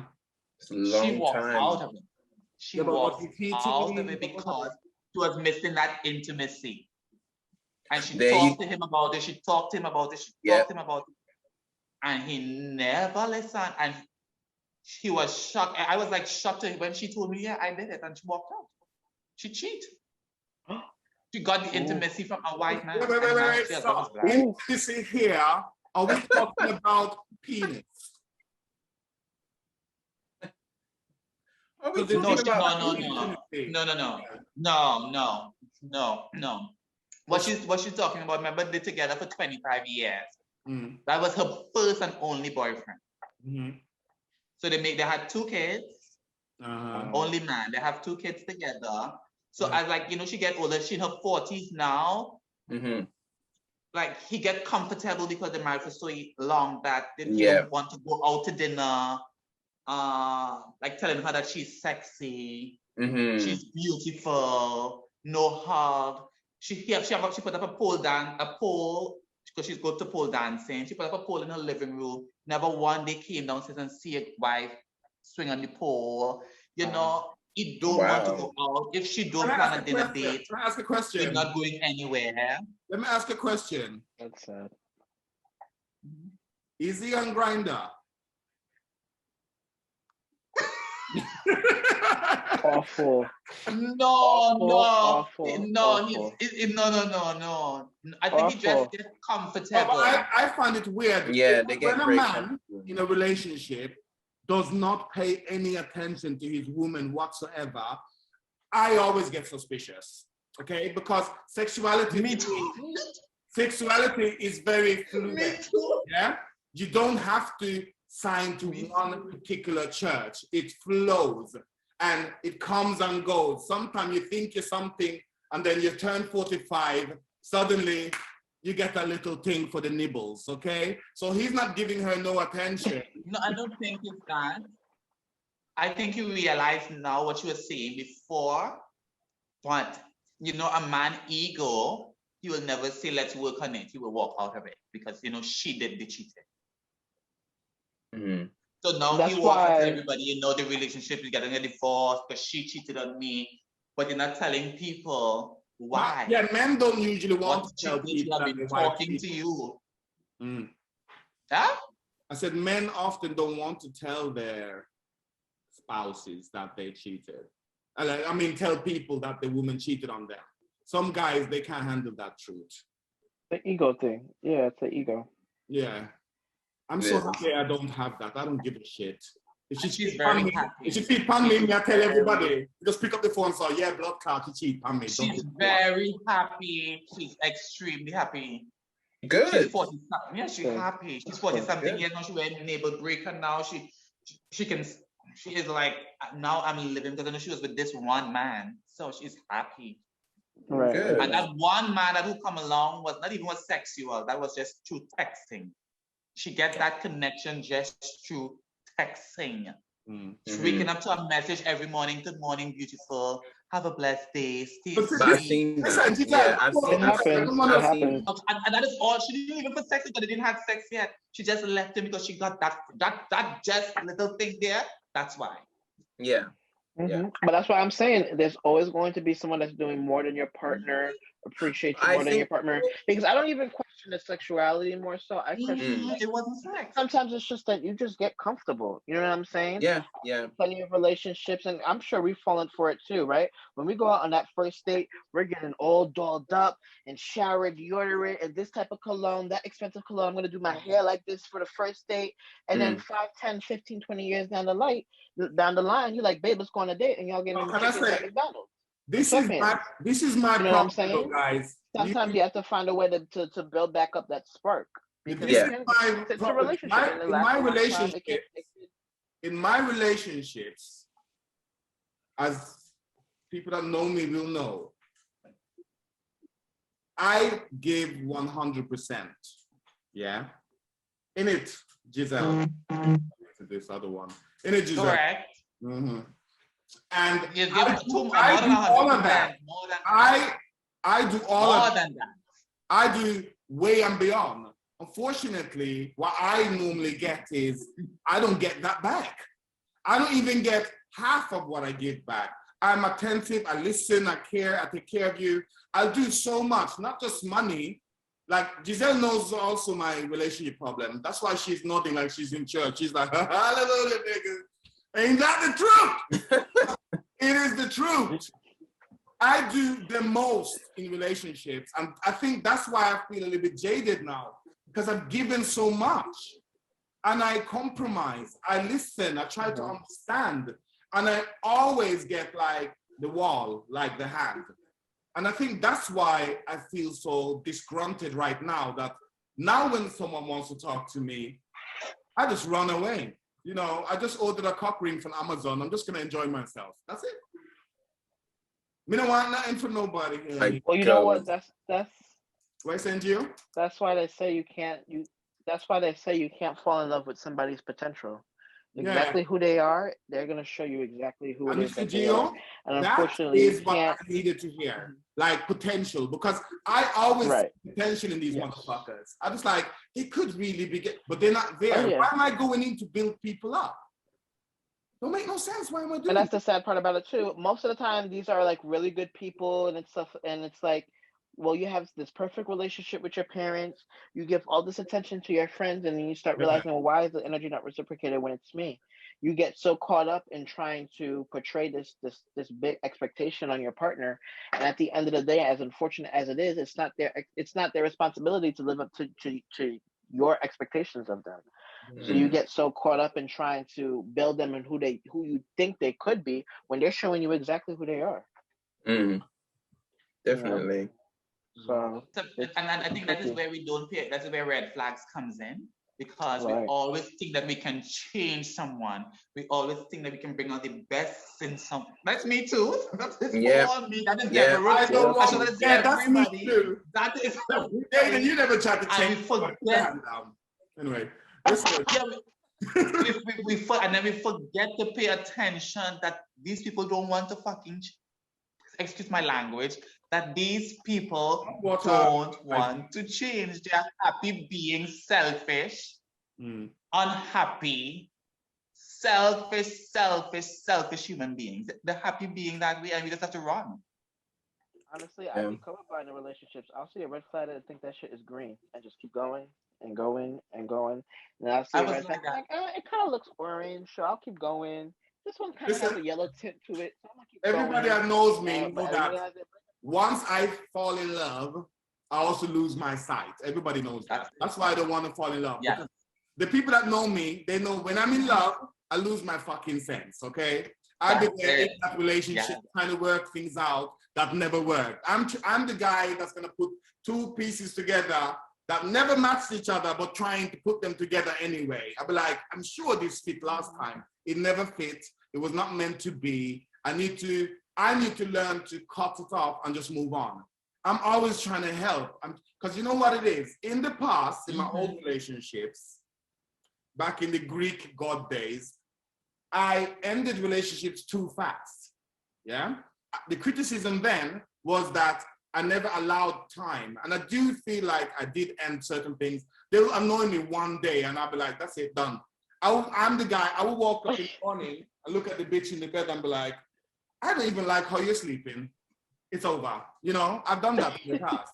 It's a long She walked time. out of it. She Yeah, but walked was he out cheating? of it because she was missing that intimacy. And she There talked to him about it. She talked to him about it. She Yep. talked to him about it. And he never listened. And he was shocked. I was like shocked when she told me, yeah, I did it. And she walked out. She cheated. She got the intimacy from a white man. Wait. Stop. This is here. Are we talking about penis? Are we So talking the- No. What she's talking about, remember, they're together for 25 years. Mm. That was her first and only boyfriend. Mm-hmm. So they had 2 kids, only man. They have 2 kids together. So as like, she get older, she in her 40s now. Mm-hmm. Like he get comfortable because the marriage was so long that they Yeah. don't want to go out to dinner. Like telling her that she's sexy, she's beautiful, no hug. She put up a pole because she's good to pole dancing. She put up a pole in her living room. Never one day came downstairs and see a wife swing on the pole. He don't want to go out. If she don't plan a dinner date, Can I ask a question? she's not going anywhere. Let me ask a question. That's sad. Is he on Grindr? Awful. No. Awful. No. I think he just gets comfortable. I find it weird. Yeah, they get when a very man comfortable. in a relationship does not pay any attention to his woman whatsoever, I always get suspicious. Okay, because sexuality is very fluid. Yeah, you don't have to sign to one particular church. It flows and it comes and goes. Sometimes you think you're something, and then you turn 45. Suddenly, you get a little thing for the nibbles, okay? So he's not giving her no attention. No, I don't think it's that. I think you realize now what you were saying before, but a man ego, he will never say, let's work on it. He will walk out of it because, she did the cheating. Mm-hmm. So now That's he walks out why- to everybody, the relationship is getting a divorce because she cheated on me, but you're not telling people why. Yeah, men don't usually want What to tell cheating people have that been their wife talking to cheated. you. Mm. Huh? I said men often don't want to tell their spouses that they cheated. I mean, tell people that the woman cheated on them. Some guys, they can't handle that truth. The ego thing. Yeah, it's the ego. Yeah. I'm so happy I don't have that. I don't give a shit. If she She's cheat very on me, happy. if she cheat on me, I tell everybody. Just pick up the phone and say, yeah, blood clot, she cheat on me. She's very happy. She's extremely happy. She's Good. 40 something. Yeah, she's Okay. happy. She's 40 something Good. years now. She went navel breaker now. She is like, now I'm living because I know she was with this one man. So she's happy. Right. Good. And that one man that who come along was not even sexual. That was just through texting. She get that connection just through texting. Mm-hmm. Waking up to a message every morning. Good morning, beautiful. Have a blessed day. Stay But But I've safe. seen that. Listen, Yeah, I've It seen that. happens. It I've happens. seen. And that is all. She didn't even put sex because they didn't have sex yet. She just left him because she got that just little thing there. That's why. Yeah. Yeah. But that's why I'm saying there's always going to be someone that's doing more than your partner, appreciates you I more than your think. partner. Because I don't even question the sexuality more so. I question It wasn't sex. sometimes it's just that you just get comfortable. You know what I'm saying? Yeah. Yeah. Plenty of relationships, and I'm sure we've fallen for it too, right? When we go out on that first date, we're getting all dolled up and showered, deodorant, and this type of cologne, that expensive cologne. I'm going to do my hair like this for the first date. And then 5, 10, 15, 20 years down the line, you're like, babe, let's go on a date. And y'all getting Can I chicken say, at McDonald's. this is my You know what I'm problem, saying? though, guys. Sometimes you have to find a way to build back up that spark. Because This Yeah. is my it's a problem. relationship. And it lasts a long time. In my relationships, as people that know me will know, I give 100%. Yeah. In it, Giselle. This other one. In it, Giselle. Correct. Mm-hmm. And You give I do all of that. I do all of that. I do way and beyond. Unfortunately, what I normally get is I don't get that back. I don't even get half of what I give back. I'm attentive, I listen, I care, I take care of you. I'll do so much, not just money. Like Giselle knows also my relationship problem. That's why she's nodding like she's in church. She's like, hallelujah, nigga. Ain't that the truth? It is the truth. I do the most in relationships. And I think that's why I feel a little bit jaded now, because I've given so much. And I compromise, I listen, I try to understand. And I always get like the wall, like the hand. And I think that's why I feel so disgruntled right now, that now when someone wants to talk to me, I just run away. You know, I just ordered a cock ring from Amazon. I'm just gonna enjoy myself. That's it. Me don't want nothing from nobody. Well, you know what? That's Why send you? That's why they say you can't fall in love with somebody's potential. Exactly who they are, they're gonna show you exactly who it is that they are. And unfortunately, that is what I needed to hear, like potential, because I always see potential in these motherfuckers. I was like, it could really be good, but they're not there. Why am I going in to build people up? Don't make no sense. Why am I doing? And that's the sad part about it too. Most of the time, these are like really good people, and it's stuff, and it's like, well, you have this perfect relationship with your parents. You give all this attention to your friends, and then you start realizing, well, why is the energy not reciprocated when it's me? You get so caught up in trying to portray this big expectation on your partner, and at the end of the day, as unfortunate as it is, it's not their responsibility to live up to your expectations of them. So you get so caught up in trying to build them and who you think they could be, when they're showing you exactly who they are. Definitely. You know? So and I think that is where we don't pay. That's where red flags comes in, because we always think that we can change someone. We always think that we can bring out the best in some. That's me too. That is all me. That is I don't want. That's me too. That is. Jayden, you never tried to change. Anyway. And then we forget to pay attention that these people don't want to fucking, excuse my language, that these people don't want to change. They are happy being selfish, unhappy, selfish human beings. They're happy being that way, and we just have to run. Honestly, I'd be colorblind in relationships. I'll see a red flag and think that shit is green, and just keep going and going and going. And I'll see a red flag, like, it kind of looks orange, so I'll keep going. This one kind of has a yellow tint to it, so I'm gonna keep everybody going. that knows me know that once I fall in love, I also lose my sight. Everybody knows that. That's why I don't want to fall in love. Yeah. Because the people that know me, they know when I'm in love, I lose my fucking sense, okay? I've been in that relationship, trying to work things out that never worked. I'm the guy that's gonna put two pieces together that never matched each other, but trying to put them together anyway. I'll be like, I'm sure this fit last time. It never fit. It was not meant to be. I need to learn to cut it off and just move on. I'm always trying to help. Because you know what it is? In the past, in my old relationships, back in the Greek god days, I ended relationships too fast. Yeah. The criticism then was that I never allowed time. And I do feel like I did end certain things. They'll annoy me one day and I'll be like, that's it, done. I'm the guy, I will walk up in the morning and look at the bitch in the bed and be like, I don't even like how you're sleeping. It's over. You know, I've done that in the past.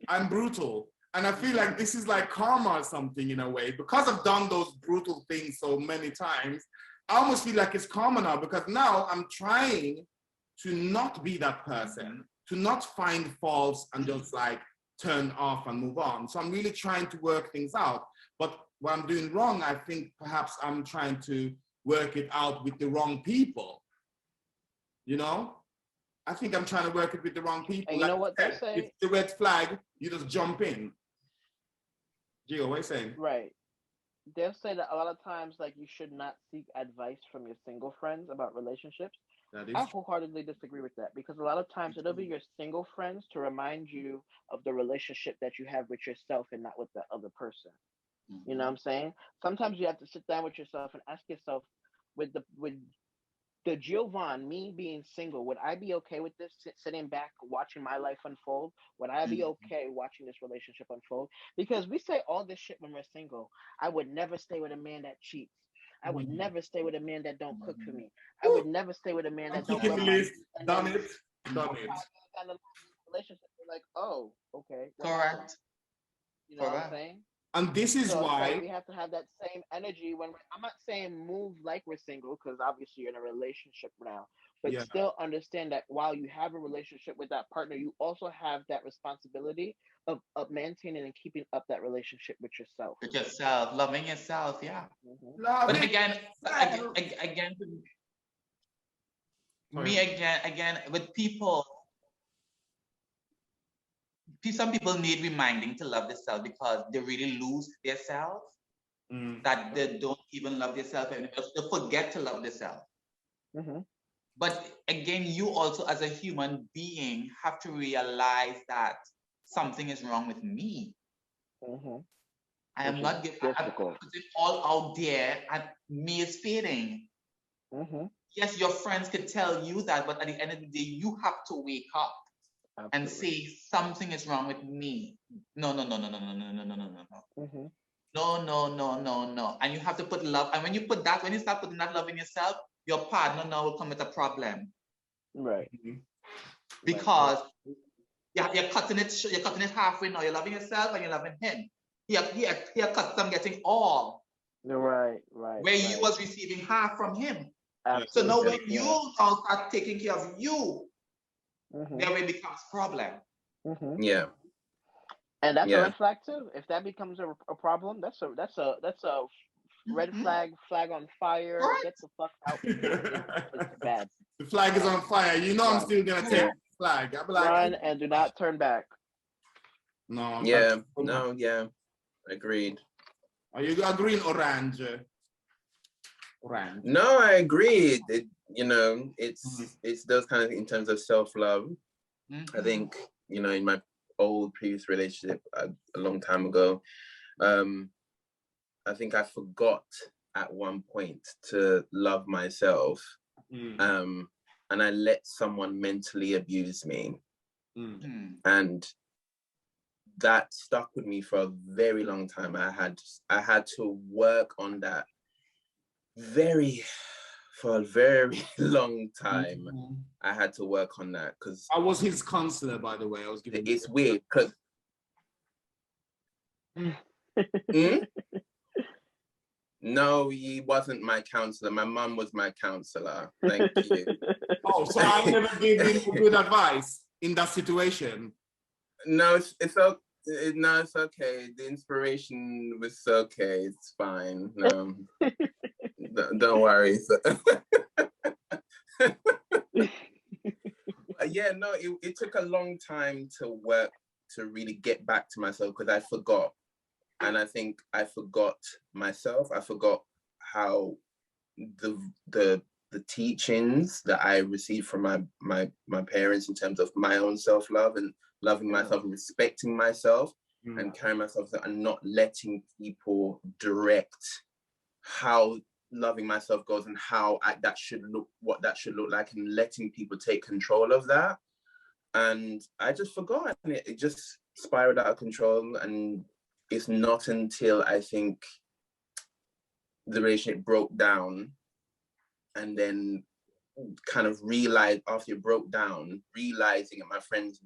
I'm brutal. And I feel like this is like karma or something in a way. Because I've done those brutal things so many times, I almost feel like it's karma now, because now I'm trying to not be that person, to not find faults and just like turn off and move on. So I'm really trying to work things out. But what I'm doing wrong, I think perhaps I'm trying to work it out with the wrong people. You know? I think I'm trying to work it with the wrong people. And you know what they say? If the red flag, you just jump in. Gio, what are you saying? Right. They'll say that a lot of times, like, you should not seek advice from your single friends about relationships. I wholeheartedly disagree with that, because a lot of times it'll be your single friends to remind you of the relationship that you have with yourself and not with the other person. You know what I'm saying? Sometimes you have to sit down with yourself and ask yourself, with the Giovanni, me being single, would I be okay with this, sitting back, watching my life unfold? Would I be okay watching this relationship unfold? Because we say all this shit when we're single. I would never stay with a man that cheats. I would never stay with a man that don't cook for me. I would never stay with a man that don't wear my... Done it. And the relationship, you're like, oh, okay. Correct. You know what I'm saying? And this is why we have to have that same energy when I'm not saying move like we're single, because obviously you're in a relationship now, but still understand that while you have a relationship with that partner, you also have that responsibility of maintaining and keeping up that relationship with yourself. With yourself, loving yourself, yeah. Loving but again, with people, some people need reminding to love themselves because they really lose themselves, that they don't even love themselves anymore. They forget to love themselves. But again, you also as a human being have to realize that something is wrong with me. I am not giving it all out there and me is fading. Yes, your friends could tell you that, but at the end of the day, you have to wake up. Absolutely. And say something is wrong with me. No. No. And you have to put love. And when you start putting that love in yourself, your partner now will come with a problem. Right. Because you're cutting it halfway now. You're loving yourself and you're loving him. He accustomed getting all. Right. Where you was receiving half from him. Absolutely. So now when you now start taking care of you, there it becomes a problem. Yeah. And that's a red flag too. If that becomes a problem, that's a red flag on fire. Right. Get the fuck out. It's bad. The flag is on fire. You know I'm still gonna take the flag. I'll be like, run and do not turn back. No. Yeah. No. Yeah. Agreed. Are you agreeing, Orange? Orange. No, I agree. It's those kind of in terms of self-love. I think in my old previous relationship a long time ago, I think I forgot at one point to love myself, and I let someone mentally abuse me, and that stuck with me for a very long time. I had to work on that for a very long time. I had to work on that because I was his counselor, by the way. It's weird because no, he wasn't my counselor. My mum was my counselor. Thank you. Oh, so I never gave him good advice in that situation. No, it's okay. No, it's okay. The inspiration was okay. It's fine. No, don't worry. Yeah, no, it took a long time to work to really get back to myself because I forgot. And I think I forgot myself. I forgot how the teachings that I received from my parents in terms of my own self-love and loving myself and respecting myself. and carrying myself and not letting people direct how loving myself goes and how that should look, what that should look like, and letting people take control of that. And I just forgot, and it just spiraled out of control. And it's not until I think the relationship broke down, and then kind of realized after it broke down, realizing, and my friends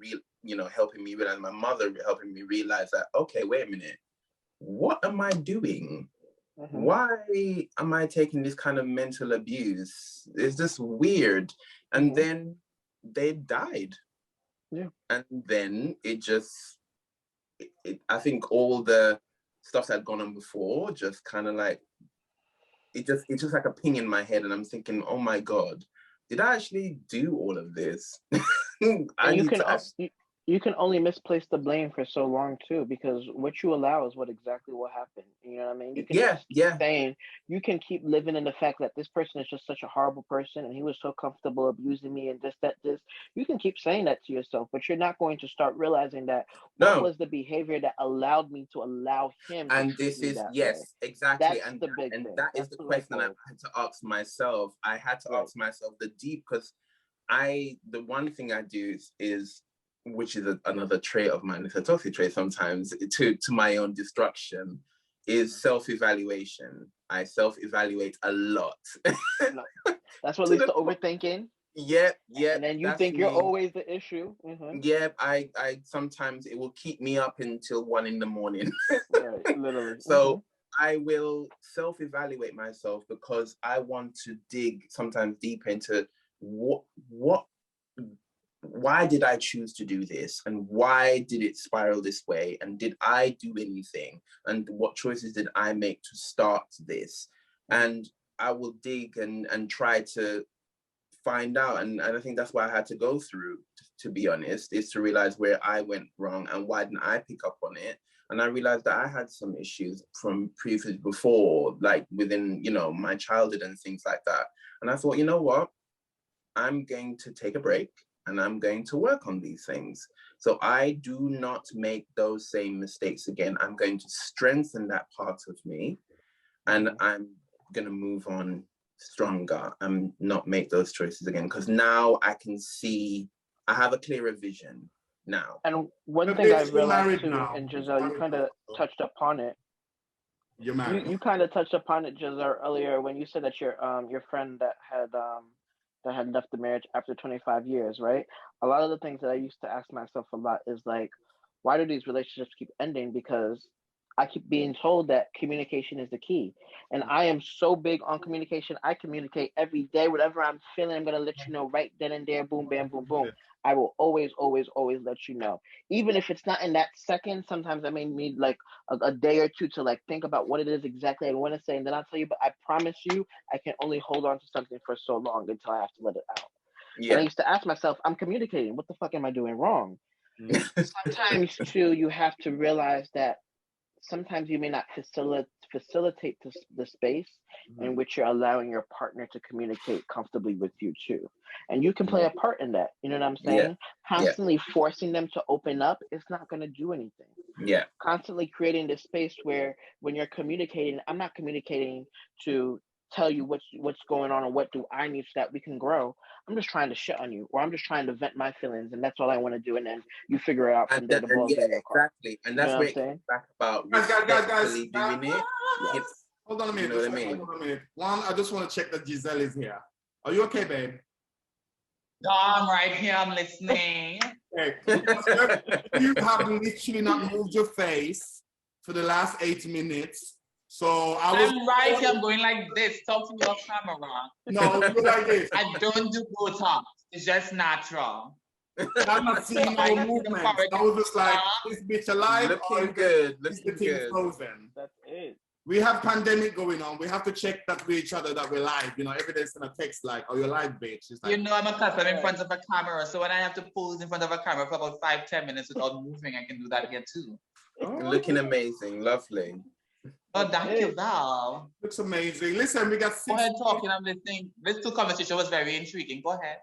helping me realize, my mother helping me realize that, okay, wait a minute, what am I doing? Why am I taking this kind of mental abuse? It's just weird. And then they died. Yeah. And then it just, I think all the stuff that had gone on before just kind of like, it's just like a ping in my head, and I'm thinking, oh my God, did I actually do all of this? You can only misplace the blame for so long too, because what you allow is what exactly will happen. You know what I mean? You can keep saying, you can keep living in the fact that this person is just such a horrible person and he was so comfortable abusing me and this. You can keep saying that to yourself, but you're not going to start realizing that what was the behavior that allowed me to allow him. And this is, yes, exactly. That's the big thing. That is the question I had to ask myself. I had to ask myself the deep, because the one thing I do is which is another trait of mine, it's a toxic trait sometimes, to my own destruction, is self-evaluation. I self-evaluate a lot. That's what leads to overthinking. Yeah. And then you think you're always the issue. Yeah, I sometimes it will keep me up until 1 a.m. Right, literally. So I will self-evaluate myself, because I want to dig sometimes deep into why did I choose to do this, and why did it spiral this way, and did I do anything, and what choices did I make to start this? And I will dig and try to find out, and I think that's what I had to go through, to be honest, is to realize where I went wrong and why didn't I pick up on it. And I realized that I had some issues from before, like within, my childhood and things like that. And I thought, you know what, I'm going to take a break, and I'm going to work on these things, so I do not make those same mistakes again. I'm going to strengthen that part of me, and I'm going to move on stronger and not make those choices again, because now I can see, I have a clearer vision now. And one thing I realized too, and Giselle, you kind of touched upon it. You're married. You kind of touched upon it, Giselle, earlier when you said that your friend that had left the marriage after 25 years, right? A lot of the things that I used to ask myself a lot is like, why do these relationships keep ending? Because I keep being told that communication is the key. And I am so big on communication. I communicate every day. Whatever I'm feeling, I'm going to let you know right then and there. Boom, bam, boom, boom. I will always, always, always let you know. Even if it's not in that second, sometimes I may need like a day or two to like think about what it is exactly I want to say. And then I'll tell you, but I promise you, I can only hold on to something for so long until I have to let it out. Yeah. And I used to ask myself, I'm communicating. What the fuck am I doing wrong? Sometimes too, you have to realize that sometimes you may not facilitate the space in which you're allowing your partner to communicate comfortably with you too. And you can play a part in that. You know what I'm saying? Yeah. Constantly forcing them to open up is not going to do anything. Yeah. Constantly creating this space where when you're communicating, I'm not communicating to tell you what's going on and what do I need so that we can grow. I'm just trying to shit on you, or I'm just trying to vent my feelings, and that's all I want to do. And then you figure it out from there. Exactly. And that's where it comes back about guys, doing it. Hold on a minute. You know what I mean? Hold on a minute. One, I just want to check that Giselle is here. Are you okay, babe? No, I'm right here. I'm listening. Okay. You have literally not moved your face for the last 8 minutes. So I'm right here. I'm going like this. Talk to your camera. No, you're like this. I don't do Botox. It's just natural. I'm not seeing no movement. I was just like, this bitch alive? Looking good. Looking good. Frozen. That's it. We have pandemic going on. We have to check that with each other that we're live. Every day it's gonna text like, "Oh, you're live, bitch." It's like, I'm accustomed in front of a camera, so when I have to pose in front of a camera for about 5-10 minutes without moving, I can do that here too. Looking amazing, lovely. Oh, thank you, Val. Looks amazing. Listen, we got 6. Go ahead, talking. I'm listening. This conversation was very intriguing. Go ahead.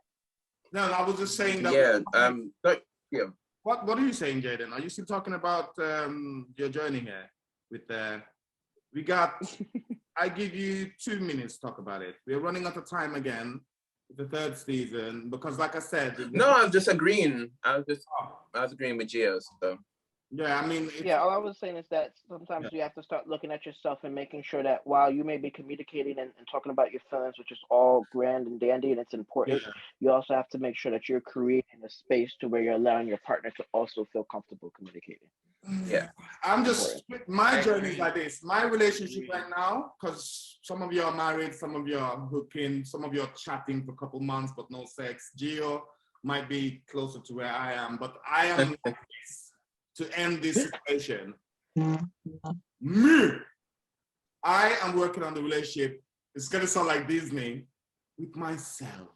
No, I was just saying that. Yeah. What are you saying, Jayden? Are you still talking about your journey here? With we got. I give you 2 minutes to talk about it. We're running out of time again. The third season, because like I said, no, I'm just agreeing. I was agreeing with Gio. So yeah, I mean, all I was saying is that sometimes you have to start looking at yourself and making sure that while you may be communicating and talking about your feelings, which is all grand and dandy and it's important, you also have to make sure that you're creating a space to where you're allowing your partner to also feel comfortable communicating. Yeah, I'm just my journey is like this. My relationship right now, because some of you are married, some of you are hooking, some of you are chatting for a couple months but no sex. Gio might be closer to where I am, but I am to end this situation. Me, I am working on the relationship. It's gonna sound like Disney with myself.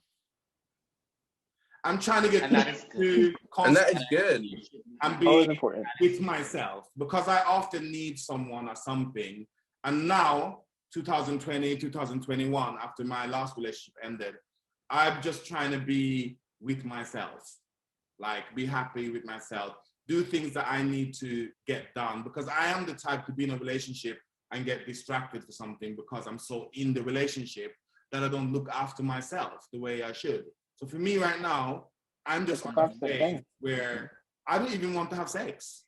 I'm trying to get to and that is good. and be with myself because I often need someone or something. And now, 2020, 2021, after my last relationship ended, I'm just trying to be with myself, like be happy with myself, do things that I need to get done because I am the type to be in a relationship and get distracted for something because I'm so in the relationship that I don't look after myself the way I should. So for me right now, I'm just on a phase where I don't even want to have sex.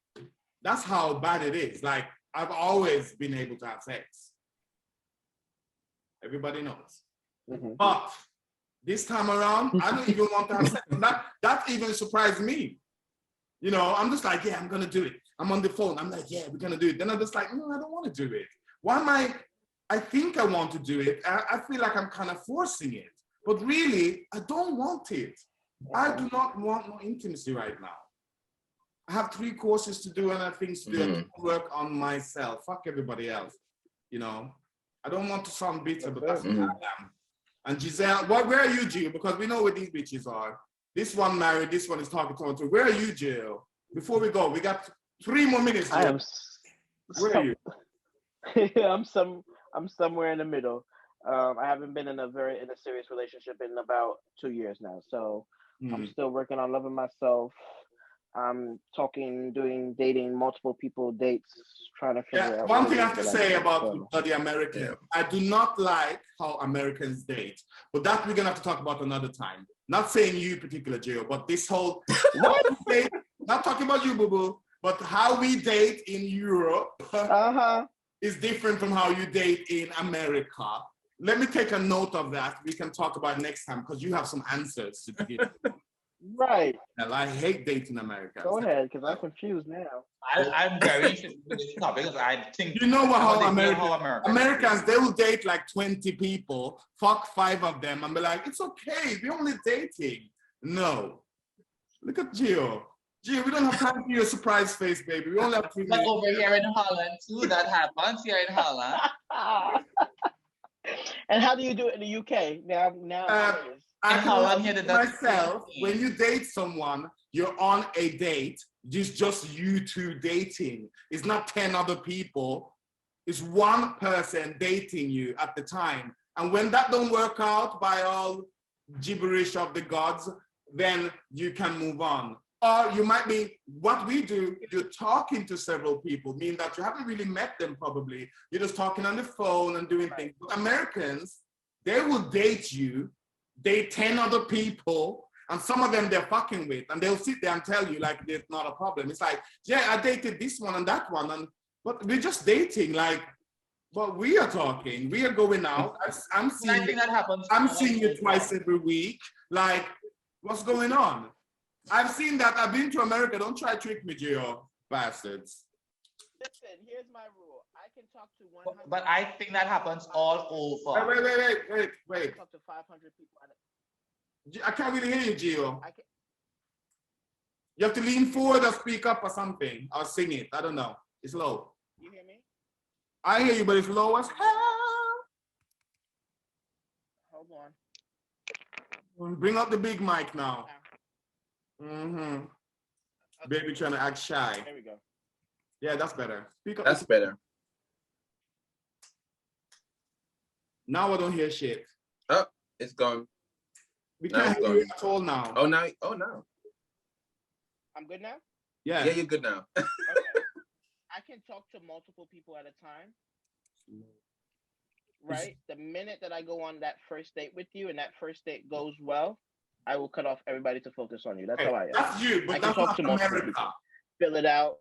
That's how bad it is. Like, I've always been able to have sex. Everybody knows. But this time around, I don't even want to have sex. That even surprised me. You know, I'm just like, yeah, I'm going to do it. I'm on the phone. I'm like, yeah, we're going to do it. Then I'm just like, no, I don't want to do it. Why am I think I want to do it. I feel like I'm kind of forcing it. But really, I don't want it. I do not want no intimacy right now. I have 3 courses to do and other things to do. I need to work on myself. Fuck everybody else. You know, I don't want to sound bitter, but that's what I am. And Giselle, where are you, Gio? Because we know where these bitches are. This one married, this one is talking to. Where are you, Jill? Before we go, we got 3 more minutes. Jill. Where are you? I'm somewhere in the middle. I haven't been in a serious relationship in about 2 years now. So I'm still working on loving myself. I'm dating multiple people, dates, trying to figure out. One thing I have to say about the Americans, I do not like how Americans date, but that we're gonna have to talk about another time. Not saying you particular, Gio, but this whole not talking about you, boo boo, but how we date in Europe is different from how you date in America. Let me take a note of that. We can talk about it next time because you have some answers to give. Right. Well, I hate dating Americans. Go ahead, because I'm confused now. I'm very interested in this topic because I think you know what? How Americans they will date like 20 people, fuck 5 of them, and be like, it's okay, we're only dating. No, look at Gio. Gio, we don't have time for your surprise face, baby. We only have 2 minutes. Like over here in Holland too, that happens here in Holland. And how do you do it in the UK? Now, I can myself, when you date someone, you're on a date, it's just you 2 dating. It's not 10 other people. It's 1 person dating you at the time. And when that don't work out by all gibberish of the gods, then you can move on. Or you might be, what we do, you're talking to several people, meaning that you haven't really met them probably. You're just talking on the phone and doing things. But Americans, they will date you, date 10 other people, and some of them they're fucking with, and they'll sit there and tell you like there's not a problem. It's like, yeah, I dated this one and that one, but we're just dating, like, but we are talking, we are going out. I'm seeing you twice every week. Like, what's going on? I've seen that. I've been to America. Don't try to trick me, Gio, bastards. Listen, here's my rule. I can talk to 100. But I think that happens all over. Wait. Talk to 500 people. I can't really hear you, Gio. You have to lean forward or speak up or something, or sing it. I don't know. It's low. You hear me? I hear you, but it's low as hell. Hold on. Bring up the big mic now. Okay. Baby trying to act shy. There we go. Yeah, that's better. Speak up. That's better. Now I don't hear shit. Oh, it's gone. We can't hear you at all now. Oh, now. I'm good now? Yeah. Yeah, you're good now. Okay. I can talk to multiple people at a time. Right? The minute that I go on that first date with you and that first date goes well, I will cut off everybody to focus on you. That's how I am. That's you, but I can that's talk not to multiple America. people. Fill it out.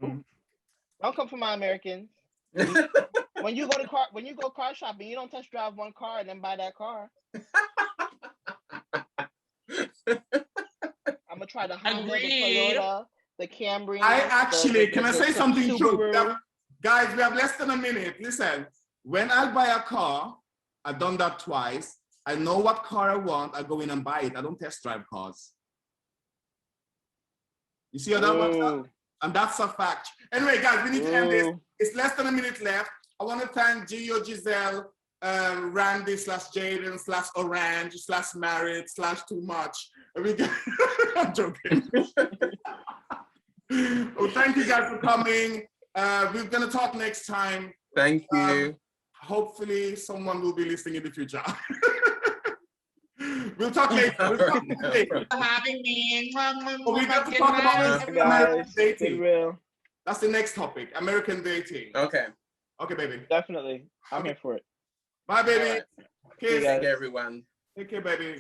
Mm. I'll come for my Americans. When you go car shopping, you don't test drive one car and then buy that car. I'm gonna try the Honda, the Toyota, the Camry. Can I say something true? Subaru. Guys, we have less than a minute. Listen, when I buy a car, I've done that twice. I know what car I want. I go in and buy it. I don't test drive cars. You see how that works out? And that's a fact. Anyway, guys, we need to end this. It's less than a minute left. I want to thank Gio, Giselle, Randy /Jayden /Orange /Married /Too Much. I'm joking. Well, thank you guys for coming. We're going to talk next time. Thank you. Hopefully someone will be listening in the future. We'll talk later. For having me. We got to talk about American dating. Real. That's the next topic, American dating. Okay. Okay, baby. Definitely. I'm here for it. Bye, baby. Right. Kiss. Take care, everyone. Take care, baby.